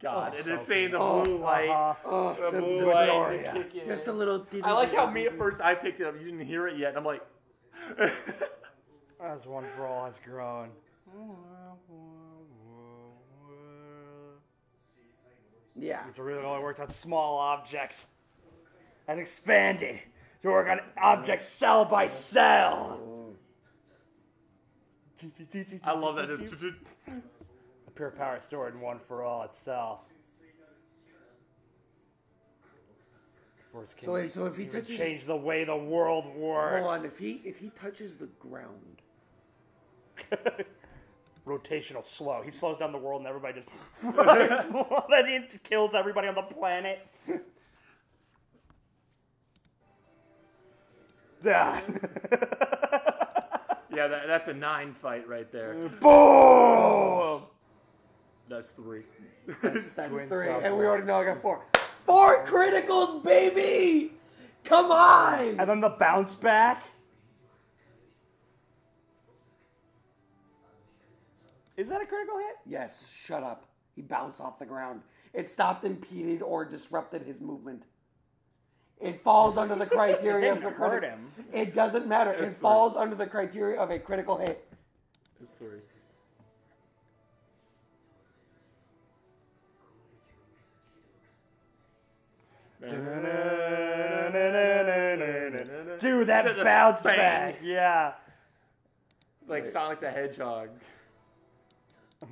God, and it's saying the blue light. The blue light. Just a little. I like how me at first I picked it up. You didn't hear it yet. And I'm like. As One For All has grown. Yeah. Which really only worked on small objects. Has expanded to work on objects cell by cell. I love that. The pure power stored in One For All itself. So if he touches, change the way the world works. Hold on, if he touches the ground, rotational slow. He slows down the world and everybody just... then he kills everybody on the planet. Yeah, that's a 9 fight right there. Boom! That's 3. That's 3. And we already know I got 4. 4 criticals, baby! Come on! And then the bounce back. Is that a critical hit? Yes, shut up. He bounced off the ground. It stopped, impeded, or disrupted his movement. It falls under the criteria of a critical. It doesn't matter. It falls under the criteria of a critical hit. It's 3. Dude, that bounce back. Yeah. Like Sonic the Hedgehog.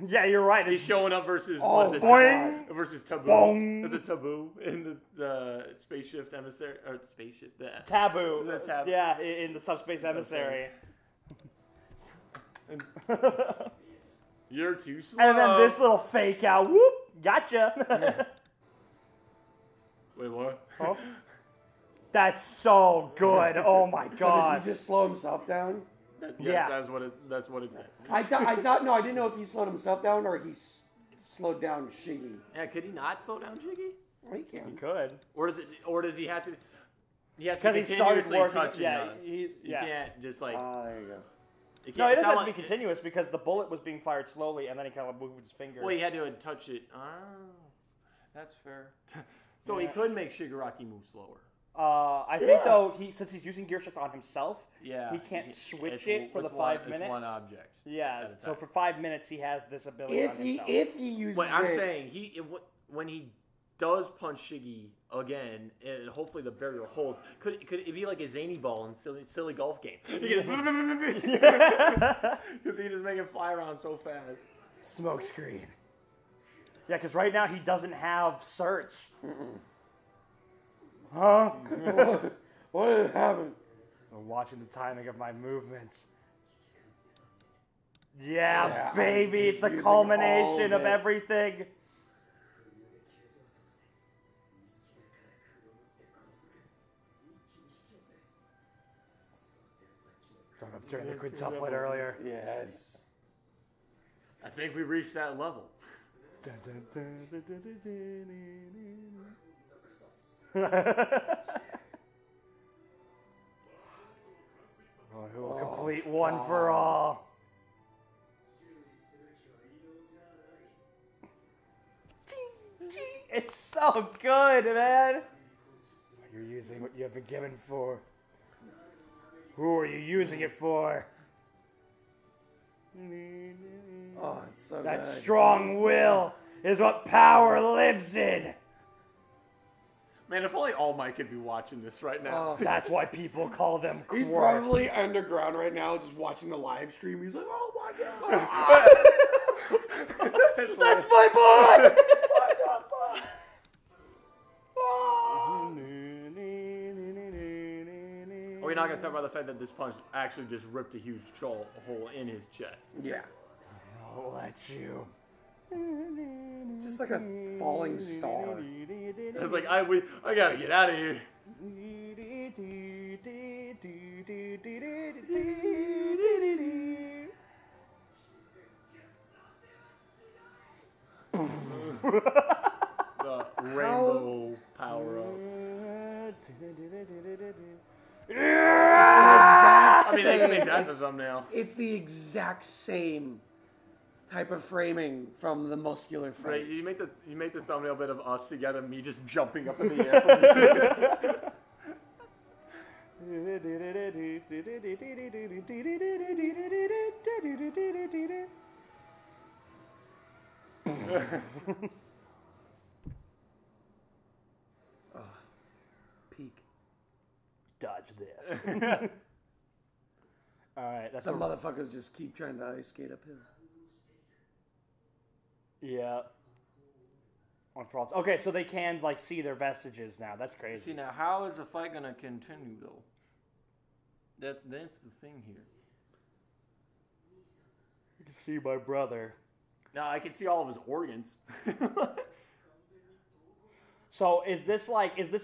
Yeah, you're right. He's showing up versus boing. Versus Taboo. Boing. There's a Taboo in the spaceship emissary or spaceship. Taboo. The taboo. Yeah, in the subspace emissary. You're too slow. And then this little fake out. Whoop! Gotcha. Wait, what? Huh? That's so good. Oh my god. So did he just slow himself down? Yes, that's what it said. I thought no, I didn't know if he slowed himself down or he slowed down Shiggy. Yeah, could he not slow down Shiggy? Well, he can. He could. Or does he have to? He has to because he started working. Yeah, you can't just like. There you go. No, it doesn't have to be continuous because the bullet was being fired slowly, and then he kind of moved his finger. Well, he had to touch it. Oh, that's fair. So he could make Shigaraki move slower. I think though since he's using gear shifts on himself, he can't switch it for the 5 minutes. It's one object. Yeah, so for 5 minutes he has this ability. If he uses but I'm saying when he does punch Shiggy again, and hopefully the barrier holds. Could it be like a zany ball in silly golf game? Because he just make it fly around so fast. Smoke screen. Yeah, because right now he doesn't have search. Huh? What did happen? I'm watching the timing of my movements. Yeah, baby, it's the culmination of everything. From up during the quintuplet earlier. Yes. I think we reached that level. Who will complete one for all? It's so good, man. You're using what you have been given for. Who are you using it for? Oh, it's so that good. Strong will is what power lives in. Man, if only All Might could be watching this right now. That's why people call them quarks. He's probably underground right now just watching the live stream. He's like, oh my god. That's my boy! What the fuck? Oh, we're not going to talk about the fact that this punch actually just ripped a huge hole in his chest. Yeah. I'll let you. It's just like a falling star. It's like, I gotta get out of here. The rainbow power up. I mean, they can make that the thumbnail. It's the exact same type of framing from the muscular frame. Right, you make the thumbnail bit of us together, me just jumping up in the air. Peak. Dodge this. All right. Some motherfuckers just keep trying to ice skate uphill. Yeah. On frauds. Okay, so they can like see their vestiges now. That's crazy. See, now how is the fight gonna continue though? That's the thing here. see my brother. No, I can see all of his organs. So is this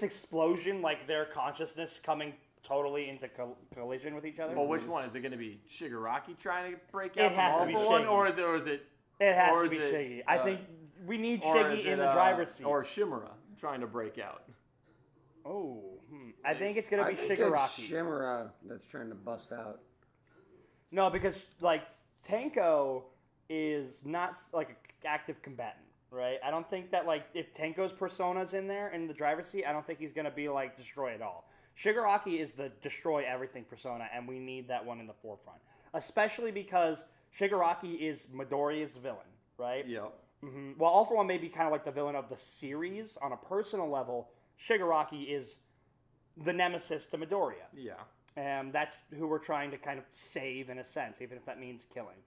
explosion like their consciousness coming totally into collision with each other? Well, which one is it going to be? Shigaraki trying to break out? It has to be one, Shiggy. or is it? It has to be Shiggy. I think we need Shiggy in the driver's seat. Or Shimura trying to break out. Oh, I think it's going to be Shigaraki. It's Shimura that's trying to bust out. No, because like Tenko is not like an active combatant, right? I don't think that like if Tenko's persona's in there in the driver's seat, I don't think he's going to be like destroy it all. Shigaraki is the destroy everything persona, and we need that one in the forefront. Especially because Shigaraki is Midoriya's villain, right? Yep. Mm-hmm. Well, All For One may be kind of like the villain of the series on a personal level. Shigaraki is the nemesis to Midoriya. Yeah. And that's who we're trying to kind of save in a sense, even if that means killing.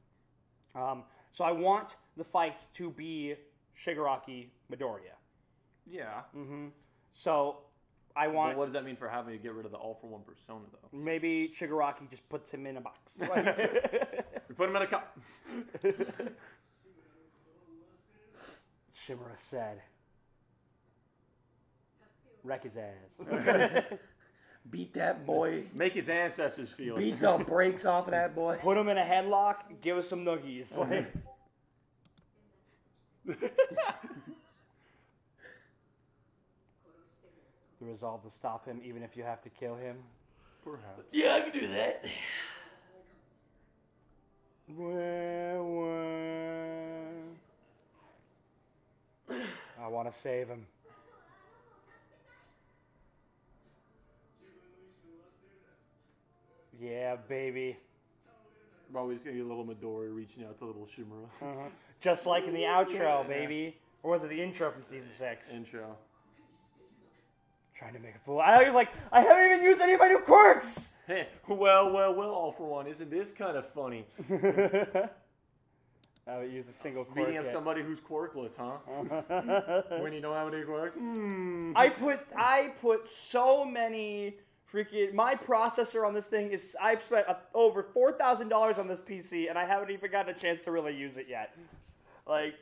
So I want the fight to be Shigaraki Midoriya. Yeah. Mm-hmm. So I want. But what does that mean for having to get rid of the All For One persona, though? Maybe Shigaraki just puts him in a box. We put him in a cup. Shimura said, "Wreck his ass." Beat that boy. Make his ancestors feel it. Beat the brakes off of that boy. Put him in a headlock. Give us some noogies. Like. The resolve to stop him, even if you have to kill him. Perhaps. Yeah, I can do that. I want to save him. Yeah, baby. Probably just gonna get a little Midori reaching out to little Shimura. Uh-huh. Just like in the outro, baby. Or was it the intro from season 6? Intro. Trying to make a fool. I was like, I haven't even used any of my new quirks! Hey, well, All For One. Isn't this kind of funny? I would use a single quirk. Beating up somebody who's quirkless, huh? When you don't have any quirks? I put so many freaking... My processor on this thing is... I've spent over $4,000 on this PC, and I haven't even gotten a chance to really use it yet. Like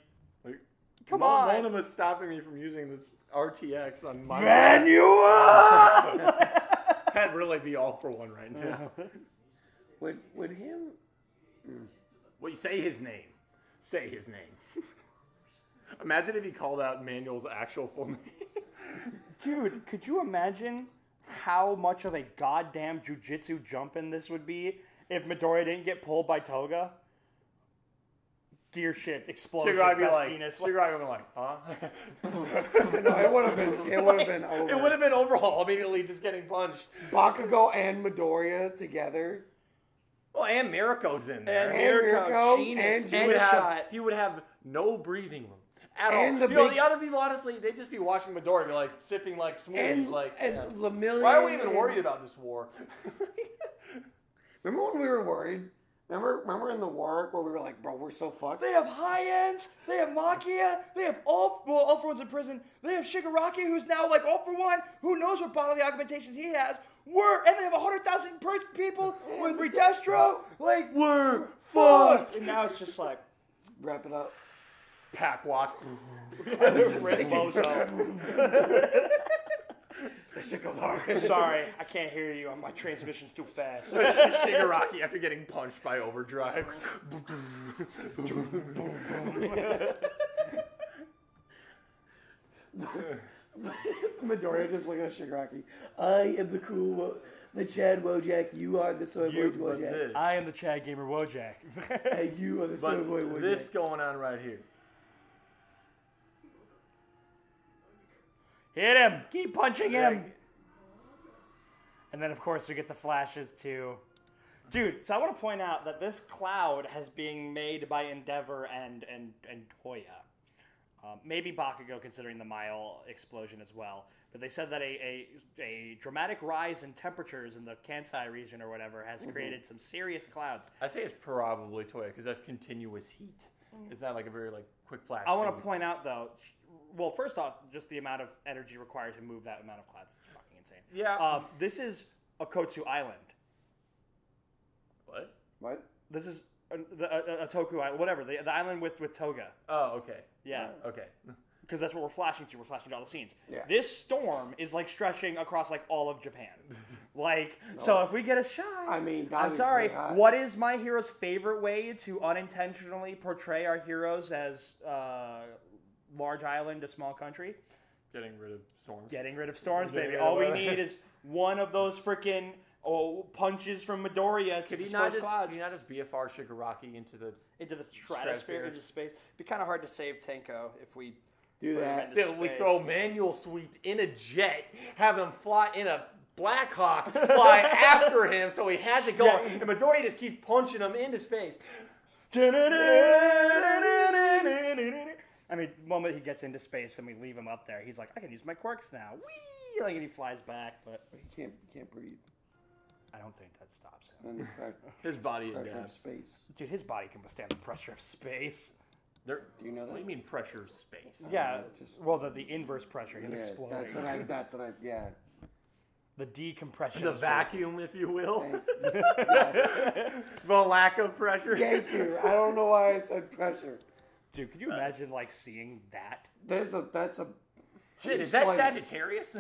come on. One of them is stopping me from using this RTX on my... Manual! That'd really be All For One right now. Would him... Well, you say his name. Say his name. Imagine if he called out Manuel's actual full name. Dude, could you imagine how much of a goddamn jujitsu jump in this would be if Midoriya didn't get pulled by Toga? Gear shift, explosion, Shigaraki would be like, huh? No, it would have been over. It would have been Overhaul immediately just getting punched. Bakugo and Midoriya together. Well, and Miriko's in there. And Miriko, he would have no breathing room at all. And the other people, honestly, they'd just be watching Midoriya, be like sipping like smoothies. Why are we even worried about this war? Remember when we were worried? Remember in the war where we were like, bro, we're so fucked? They have high ends, they have Makia, they have All For One's in prison, they have Shigaraki, who's now like All For One, who knows what bodily augmentations he has. And they have 100,000 people with Redestro. Like, we're fucked. And now it's just like, wrap it up. Pack watch. Red Bozo. That shit goes hard. Sorry, I can't hear you. My transmission's too fast. Shigaraki after getting punched by Overdrive. Midoriya just looking at Shigaraki. I am the Chad Wojak. You are the Soy Boy Wojak. I am the Chad Gamer Wojak. And you are the Soy Boy Wojak. This going on right here. Hit him! Keep punching him! And then, of course, we get the flashes, too. Dude, so I want to point out that this cloud has been made by Endeavor and Toya. Maybe Bakugo, considering the Mile explosion as well. But they said that a dramatic rise in temperatures in the Kansai region or whatever has created some serious clouds. I'd say it's probably Toya, because that's continuous heat. It's not like a very quick flash. I want to point out, though... Well, first off, just the amount of energy required to move that amount of clouds is fucking insane. Yeah. This is Okotsu Island. What? What? This is Toku Island, whatever, the island with Toga. Oh, okay. Yeah. Okay. Because that's what we're flashing to. We're flashing to all the scenes. Yeah. This storm is like stretching across like all of Japan. So if we get a shot, I mean, I'm sorry. What is My Hero's favorite way to unintentionally portray our heroes as large island to small country? Getting rid of storms. Getting rid of storms, baby. All we need is one of those freaking punches from Midoriya to disperse clouds. Could you not just BFR Shigaraki into the stratosphere, into space? It'd be kind of hard to save Tenko if we do that. We throw manual sweep in a jet, have him fly in a Blackhawk, fly after him so he has it going, and Midoriya just keeps punching him into space. I mean, the moment he gets into space and we leave him up there, he's like, I can use my quirks now. Whee! Like, and he flies back, but he can't breathe. I don't think that stops him. His body adapts. Space. Dude, his body can withstand the pressure of space. Do you know that? What do you mean pressure of space? Yeah, the inverse pressure, him exploding. That's what I The decompression. The vacuum, if you will. The lack of pressure. Thank you. I don't know why I said pressure. Dude, could you imagine, seeing that? That's a... Shit, is that Sagittarius?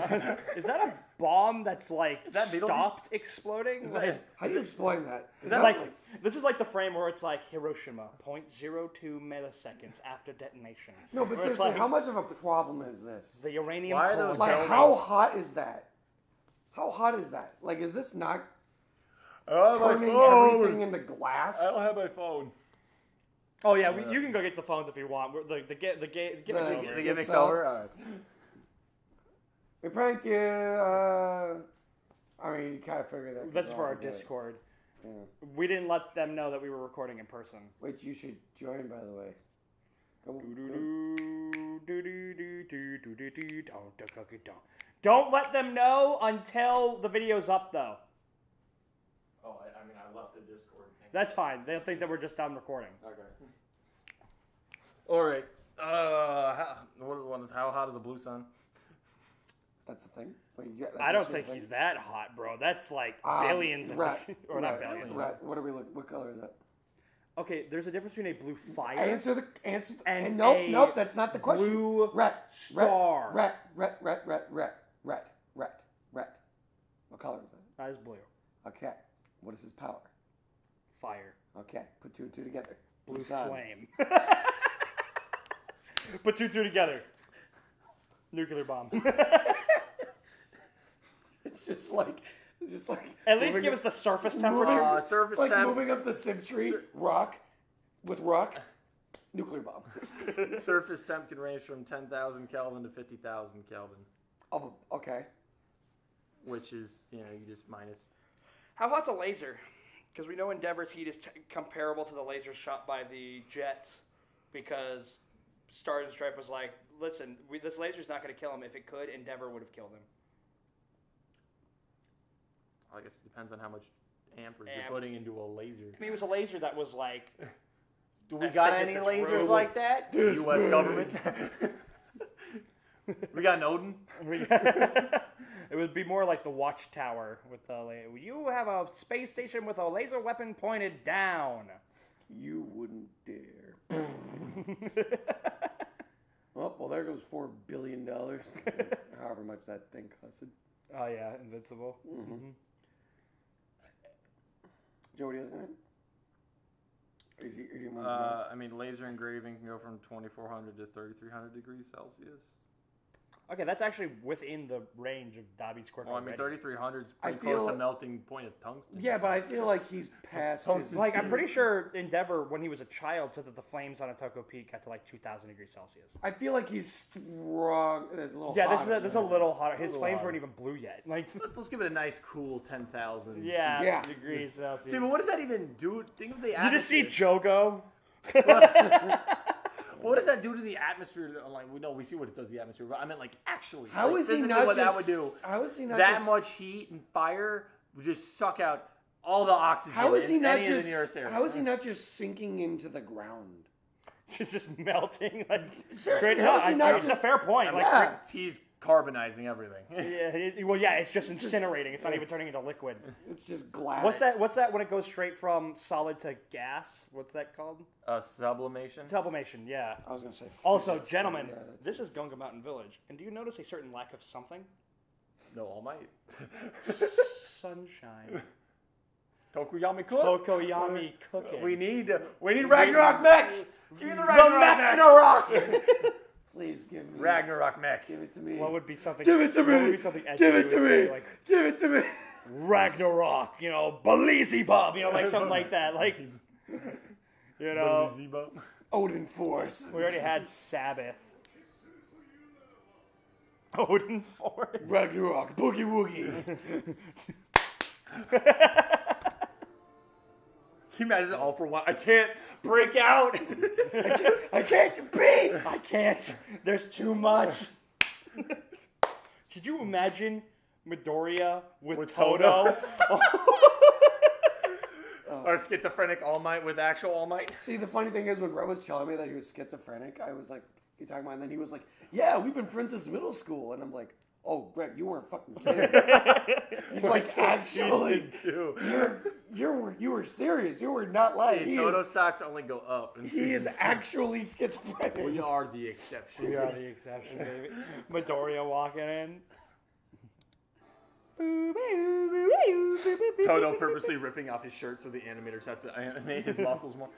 Is that a bomb that's, stopped exploding? How do you explain that? This is like the frame where it's like Hiroshima, 0.02 milliseconds after detonation. No, but seriously, how much of a problem is this? The uranium core. How hot is that? How hot is that? Is this not turning everything into glass? I don't have my phone. Oh yeah, you can go get the phones if you want. The gimmick's over. All right. We pranked you. I mean, you kind of figured that. That's for our Discord. Yeah. We didn't let them know that we were recording in person. Which you should join, by the way. Don't let them know until the video's up, though. Oh, I left the Discord. That's fine. They'll think that we're just done recording. Okay. All right. How hot is a blue sun? That's the thing. I don't think he's that hot, bro. That's billions of... Or not billions. What are we looking? What color is that? Okay, there's a difference between a blue fire... Answer. And nope, that's not the question. Blue star. Ret. What color is that? That is blue. Okay. What is his power? Fire. Okay. Put two and two together. Blue flame. Put two and two together. Nuclear bomb. It's just like. At least give us the surface temperature. It's like moving up the Civ tree. Rock. Nuclear bomb. Surface temp can range from 10,000 Kelvin to 50,000 Kelvin. Okay. Which is, you just minus. How hot's a laser? Because we know Endeavor's heat is comparable to the laser shot by the jets. Because Star and Stripe was like, listen, this laser's not going to kill him. If it could, Endeavor would have killed him. I guess it depends on how much amperage you're putting into a laser. I mean, it was a laser that was like... Do we got any lasers like that? U.S. government? We got an Odin? It would be more like the Watchtower with the laser. You have a space station with a laser weapon pointed down. You wouldn't dare. Well, there goes $4 billion. However much that thing costed. Oh, yeah, Invincible. Mm-hmm. Joe, what are you looking at? Laser engraving can go from 2,400 to 3,300 degrees Celsius. Okay, that's actually within the range of Dabi's quirk. Well, 3,300 is pretty close to melting point of tungsten. Yeah, but I feel like he's past his... I'm pretty sure Endeavor, when he was a child, said that the flames on Otoko Peak got to 2,000 degrees Celsius. I feel like he's strong. There's a little hotter. This is a little hotter. His flames weren't even blue yet. Let's give it a nice, cool 10,000 degrees Celsius. See, but what does that even do? Think of the atmosphere. You just see Jogo? What does that do to the atmosphere? We see what it does to the atmosphere, but I meant actually. How is he not what just... that would do? How is he not that much heat and fire would just suck out all the oxygen how is he in not any just, of the nearest area? How is he not just sinking into the ground? It's just melting. Seriously, how is he not It's a fair point. He's carbonizing everything. It's just incinerating. It's not even turning into liquid. It's just glass. What's that when it goes straight from solid to gas? What's that called? Sublimation? Sublimation, yeah. I was going to say. Also, gentlemen, this is Gunga Mountain Village. And do you notice a certain lack of something? No, All Might. Sunshine. Tokoyami cook. Tokoyami cooking. We need Ragnarok mech. Give me the Ragnarok mech. Please give me Ragnarok mech. Give it to me. What would be something? Give it to me. What would be something Give it to me. Like, give it to me. Ragnarok, Beelzebub, like something like that, Beelzebub. Odin Force. We already had Sabbath. Odin Force. Ragnarok. Boogie Woogie. Can you imagine All for One? I can't break out. I can't compete. I can't. There's too much. Could you imagine Midoriya with Toto? Or schizophrenic All Might with actual All Might? See, the funny thing is, when Red was telling me that he was schizophrenic, I was like, you talking about? And then he was like, yeah, we've been friends since middle school. And I'm like, oh, Greg, you weren't fucking kidding. He's like, actually, you were serious. You were not lying. Toto stocks only go up. He is actually schizophrenic. We are the exception. We are the exception, baby. Midoriya walking in. Toto purposely ripping off his shirt so the animators have to animate his muscles more.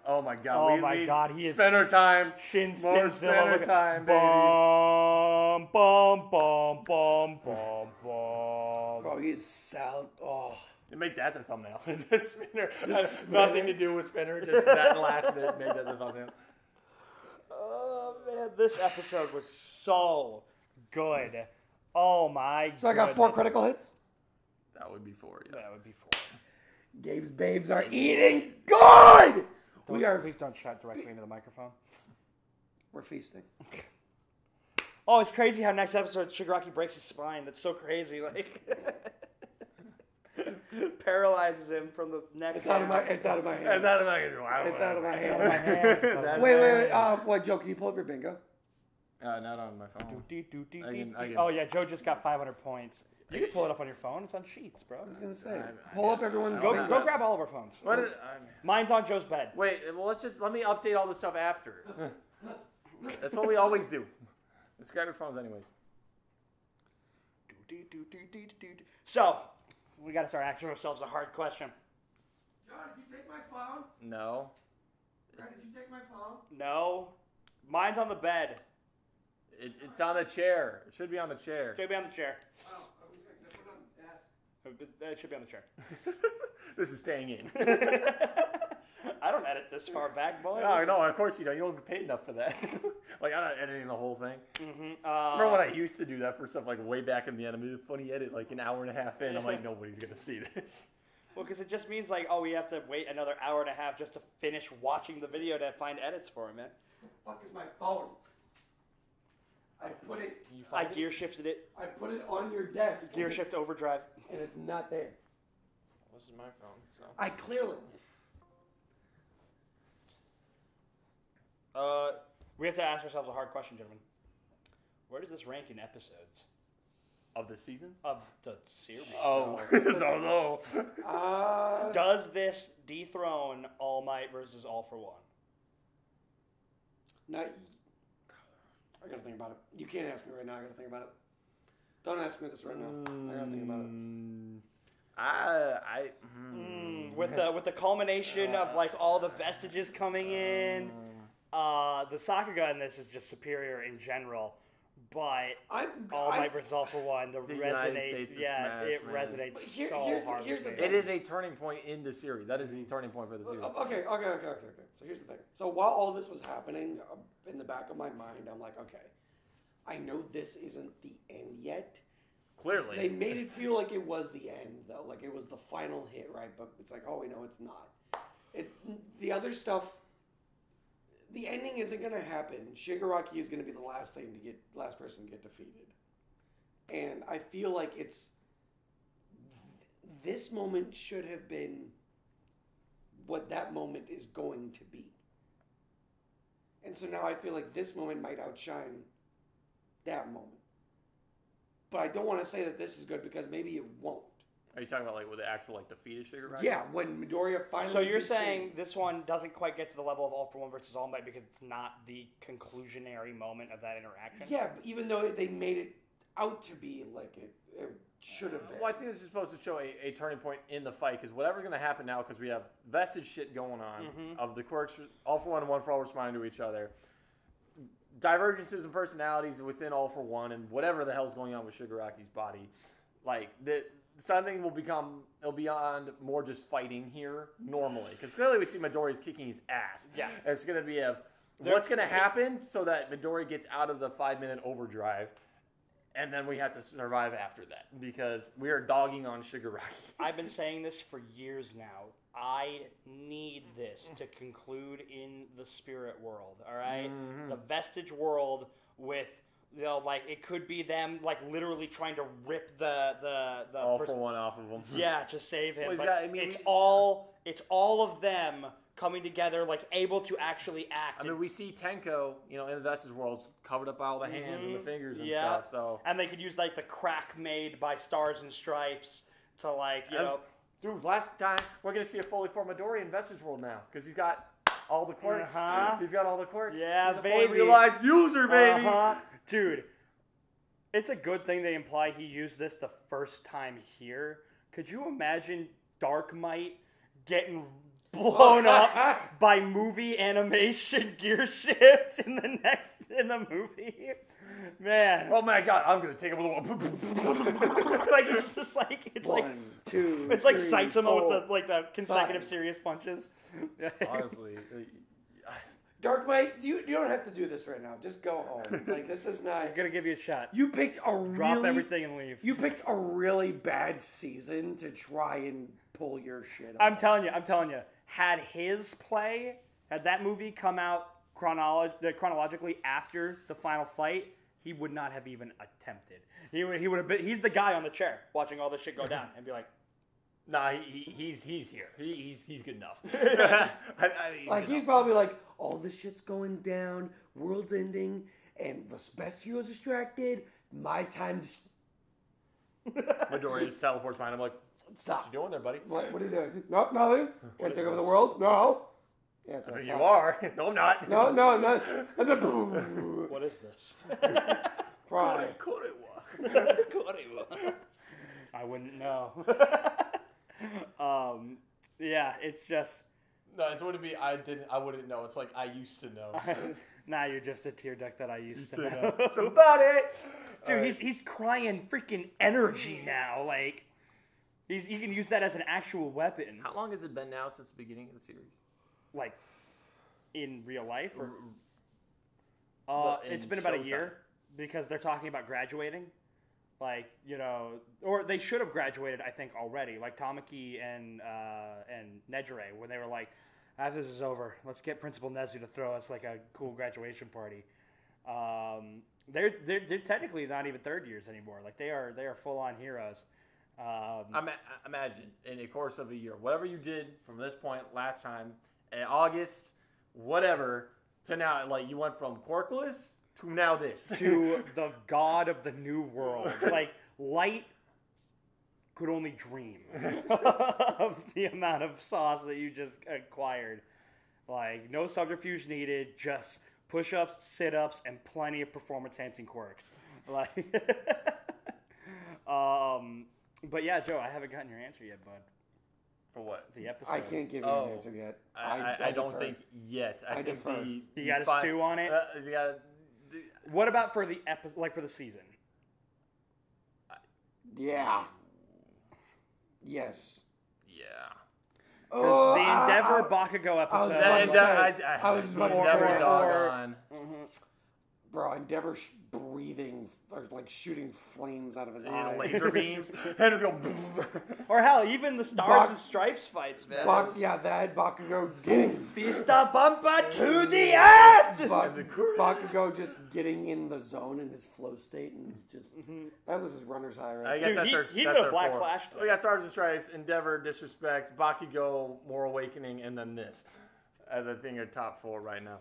Oh my god. God, he is spinner time. Shin More spinner time, baby. Bum, bum, bum, bum, bum, bum. Bro, he's salad. Oh. You make that the thumbnail. The spinner. Nothing to do with spinner. Just that last bit made that the thumbnail. Oh man, this episode was so good. Oh my god. So I got 4 critical hits? That would be 4, yes. That would be 4. Gabe's babes are eating good! Please don't shout directly into the microphone. We're feasting. Oh, it's crazy how next episode Shigaraki breaks his spine. That's so crazy. Paralyzes him from the neck. It's out of my hand. It's out of my hand. It's out of my hand. Wait. What, Joe, can you pull up your bingo? Not on my phone. Oh, yeah, Joe just got 500 points. You can pull it up on your phone. It's on Sheets, bro. I was going to say. Pull up everyone's Go bingo. grab all of our phones. Mine's on Joe's bed. Wait, well, let me update all this stuff after. That's what we always do. Let's grab your phones anyways. So, we got to start asking ourselves a hard question. John, did you take my phone? No. Greg, did you take my phone? No. Mine's on the bed. It's on the chair. It should be on the chair. Should be on the chair. Oh, I was going to put it on the desk. It should be on the chair. This is staying in. I don't edit this far back, boy. No, of course you don't. You don't get paid enough for that. I'm not editing the whole thing. Mm-hmm. Remember when I used to do that for stuff way back in the anime? Funny edit, an hour and a half in. I'm like, nobody's going to see this. Well, because it just means we have to wait another hour and a half just to finish watching the video to find edits for it, man. What the fuck is my phone? I put it. I gear shifted it. I put it on your desk. Gear shift overdrive. And it's not there. This is my phone, so. I clearly. We have to ask ourselves a hard question, gentlemen. Where does this rank in episodes? Of the season? Of the series. Oh, no. Does this dethrone All Might versus All for One? I gotta think about it. You can't ask me right now. I gotta think about it. Don't ask me this right now. I gotta think about it. With the culmination of all the vestiges coming in, the Sakuga in this is just superior in general. But All Might versus All for One, it resonates so hard. Here's the thing. It is a turning point in the series. That is the turning point for the series. Okay. So here's the thing. So while all this was happening, in the back of my mind, I'm like, okay, I know this isn't the end yet. Clearly. They made it feel like it was the end, though. Like it was the final hit, right? But it's like, oh, we know it's not. It's the other stuff. The ending isn't going to happen. Shigaraki is going to be the last person to get defeated. And I feel like this moment should have been what that moment is going to be. And so now I feel like this moment might outshine that moment. But I don't want to say that this is good because maybe it won't. Are you talking about like with the actual like defeat of Shigaraki? Yeah, when Midoriya finally. So you're saying this one doesn't quite get to the level of All for One versus All Might because it's not the conclusionary moment of that interaction? Yeah, even though they made it out to be like it should have been. Well, I think this is supposed to show a turning point in the fight because whatever's going to happen now, because we have vested shit going on of the quirks, All for One and One for All responding to each other, divergences in personalities within All for One, and whatever the hell's going on with Shigaraki's body, like something will become beyond more just fighting here normally because clearly we see Midoriya's kicking his ass. Yeah, it's going to be what's going to happen so that Midoriya gets out of the 5-minute overdrive. And then we have to survive after that because we are dogging on Shigaraki. I've been saying this for years now. I need this to conclude in the spirit world, all right? The vestige world with, like, it could be them, like, literally trying to rip the All for One off of him. Yeah, to save him. Well, but it's all of them coming together, like, able to actually act. I mean, we see Tenko, in the vestige world, covered up by all the hands and the fingers and stuff. So, and they could use, like, the crack made by Stars and Stripes to, like, Dude, last time, we're going to see a fully formed Midoriya in vestige world now because he's got all the quirks. He's got all the quirks. Yeah, he's baby. a fully realized user, baby. Dude, it's a good thing they imply he used this the first time here. Could you imagine Dark Might getting blown up by movie animation gear shift in the movie? Man. Oh my god, I'm gonna take him with a like it's just like it's One, like two, it's like three, Saitama four, with the consecutive 5. serious punches. Honestly. Dark Might, you don't have to do this right now. Just go home. Like this is not. I'm gonna give you a shot. You picked Drop everything and leave. You picked a really bad season to try and pull your shit off. I'm telling you. Had that movie come out chronologically after the final fight, he would not have even attempted. He would have been. He's the guy on the chair watching all this shit go down and be like, "Nah, he's here. He's good enough." He's probably like, all this shit's going down, world's ending, and the best hero's distracted. My time. Midoriya just teleports behind him like, stop. What you doing there, buddy? What are you doing? No, nothing. Can't take over the world. No. Yeah, I think you are. No, I'm not. No, I'm not. what is this? Pride. I wouldn't know. Yeah, it's just. No, it's wouldn't be. I wouldn't know. It's like I used to know. Now you're just a tear duct that I used to know. Somebody, dude, he's crying freaking energy now. Like, you can use that as an actual weapon. How long has it been now since the beginning of the series? Like, in real life, or it's been about a year because they're talking about graduating. Like, or they should have graduated, I think, already. Like Tamaki and Nejire, when they were like, after this is over, let's get Principal Nezu to throw us like a cool graduation party. They're technically not even third years anymore. Like they are full on heroes. Imagine in the course of a year, whatever you did from this point last time, in August, whatever, to now, like you went from quirkless to now this. To the god of the new world. Like, Light could only dream of the amount of sauce that you just acquired. Like, no subterfuge needed, just push-ups, sit-ups, and plenty of performance-enhancing quirks. Like, but yeah, Joe, I haven't gotten your answer yet, bud. For what? The episode. I can't give you an answer yet. I don't think yet. I think defer. You got to stew on it? What about for the episode, like for the season? Yeah. Yes. Yeah. Oh, the Endeavor Bakugo episode. I was about to Endeavor Doggone. Bro, Endeavor breathing, or like shooting flames out of his eyes. Laser beams. And just go. Or hell, even the Stars and Stripes fights, man. That Bakugo getting. Vista Bumper to the earth! Bakugo just getting in the zone in his flow state, and he's just. That was his runner's high, right? I guess Dude, that's he our did a Black four. Flash. We got Stars and Stripes, Endeavor, Disrespect, Bakugo, More Awakening, and then this. I think are top 4 right now.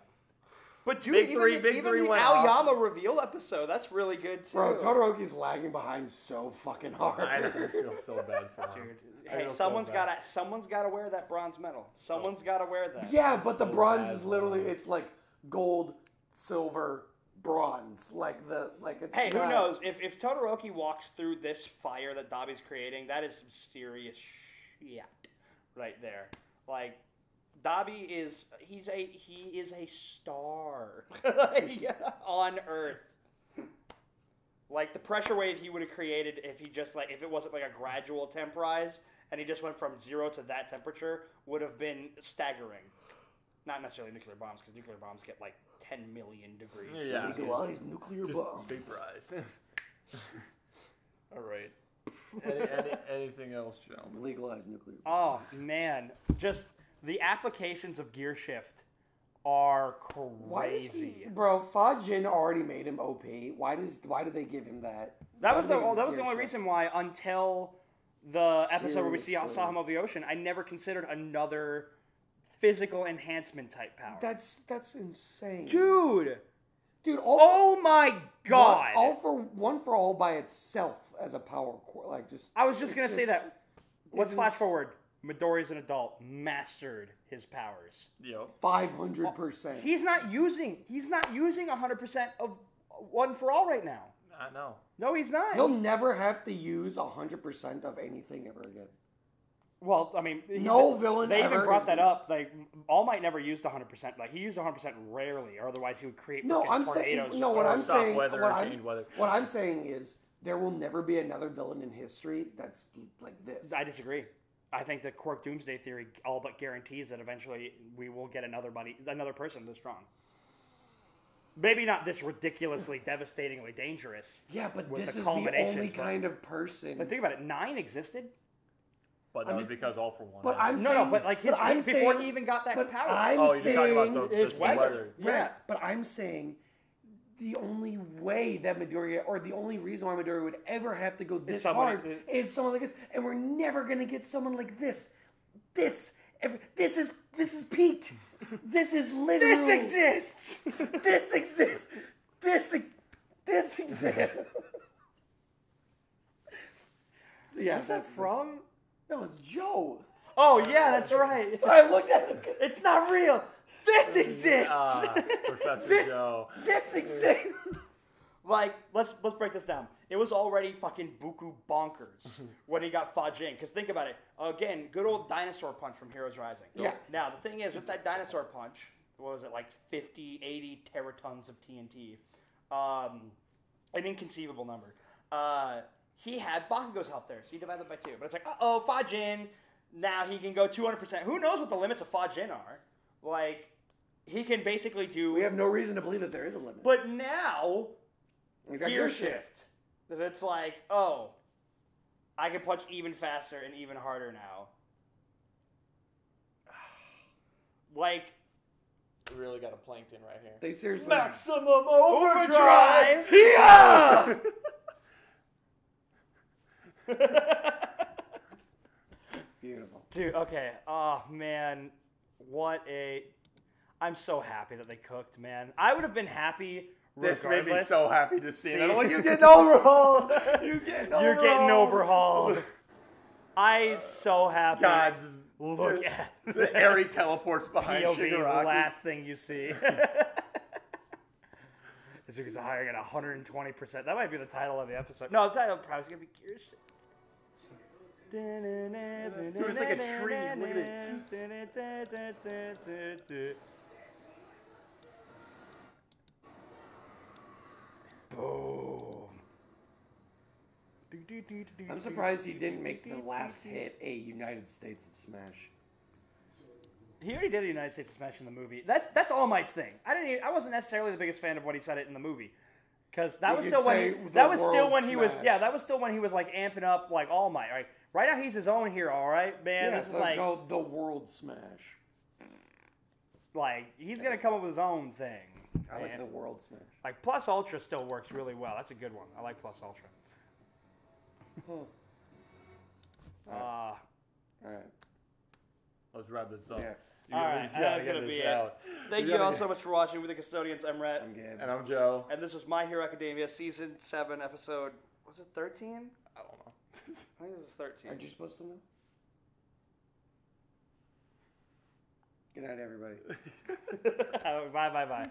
But dude, Big even three, the, big even three the went off. Aoyama reveal episode, that's really good too. Bro, Todoroki's lagging behind so fucking hard. I feel so bad for him. Dude, hey, someone's gotta wear that bronze medal. Someone's gotta wear that. Yeah, but the bronze is literally, it's like gold, silver, bronze. It's Hey, not... who knows? If Todoroki walks through this fire that Dabi's creating, that is some serious shit right there. Like, Dabi is he is a star on Earth. Like the pressure wave he would have created if he just if it wasn't like a gradual temp rise and he just went from 0 to that temperature would have been staggering. Not necessarily nuclear bombs, because nuclear bombs get like 10 million degrees. Yeah. Legalize nuclear bombs. Vaporize. All right. Anything else, gentlemen? Legalize nuclear Oh bombs. man, just the applications of Gear Shift are crazy. Why does bro? Fajin already made him OP. Why did they give him that? That was the only reason why until the episode where we saw him over the ocean, I never considered another physical enhancement type power. That's insane, dude. Oh my god! One for all by itself as a power core, I was just gonna say that. Let's flash forward. Midoriya's an adult, mastered his powers. Yep. 500%. He's not using 100% of One for All right now. I know. No, he's not. He'll never have to use 100% of anything ever again. Well, I mean, no villain. They even brought that up. Like All Might never used 100%. Like he used 100% rarely, or otherwise he would create tornadoes. What I'm saying is there will never be another villain in history that's like this. I disagree. I think the Quark Doomsday Theory all but guarantees that eventually we will get another person this strong. Maybe not this ridiculously, devastatingly dangerous. Yeah, but this is the only kind of person. But think about it. 9 existed. But that was because All for One. But I'm saying, but like before he even got that power. You're talking about his weather. Yeah, but I'm saying the only way that Midoriya, or the only reason why Midoriya would ever have to go this hard is someone like this, and we're never gonna get someone like this. This is peak. This is literally. This exists. This exists. This exists. Yeah, is that from? No, it's Joe. Oh yeah, that's right. I looked at it. It's not real. This exists. Professor Joe. This exists. Like, let's break this down. It was already fucking buku bonkers when he got Fajin. Because think about it. Again, good old dinosaur punch from Heroes Rising. Yeah. Now, the thing is, with that dinosaur punch, what was it, like 50, 80 teratons of TNT? An inconceivable number. He had Bakugo's help there, so he divided it by 2. But it's like, uh-oh, Fajin. Now he can go 200%. Who knows what the limits of Fajin are? Like, he can basically do... We have no reason to believe that there is a limit. But now... Gear shift. That it's like, oh, I can punch even faster and even harder now. Like, we really got a plankton right here. They seriously maximum overdrive. Yeah. Beautiful, dude. Okay. Oh man, I'm so happy that they cooked, man. I would have been happy. This made me so happy to see it. I'm like, you're getting overhauled. You're getting overhauled. I'm so happy. God, look at the Eri teleports behind POV, Shigaraki. the last thing you see. It's hiring at 120%. That might be the title of the episode. No, the title probably is going to be Gear Shift. Dude, it's like a tree. Look at it. Boom. I'm surprised he didn't make the last hit a United States of Smash. He already did a United States of Smash in the movie. That's All Might's thing. I wasn't necessarily the biggest fan of what he said it in the movie, because that was still when he was like amping up like All Might. Right now he's his own hero. All right, man. Yeah, this is like the world Smash. Like he's gonna come up with his own thing. I like the world Smash. Like Plus Ultra still works really well. That's a good one. I like Plus Ultra. All right. Let's wrap this up. Yeah. All right, that's going to be it. Thank you all so much for watching. We're the Custodians. I'm Rhett. I'm Gabe. And I'm Joe. And this was My Hero Academia, Season 7, Episode, was it 13? I don't know. I think this is 13. Aren't you supposed to know? Good night, everybody. Bye.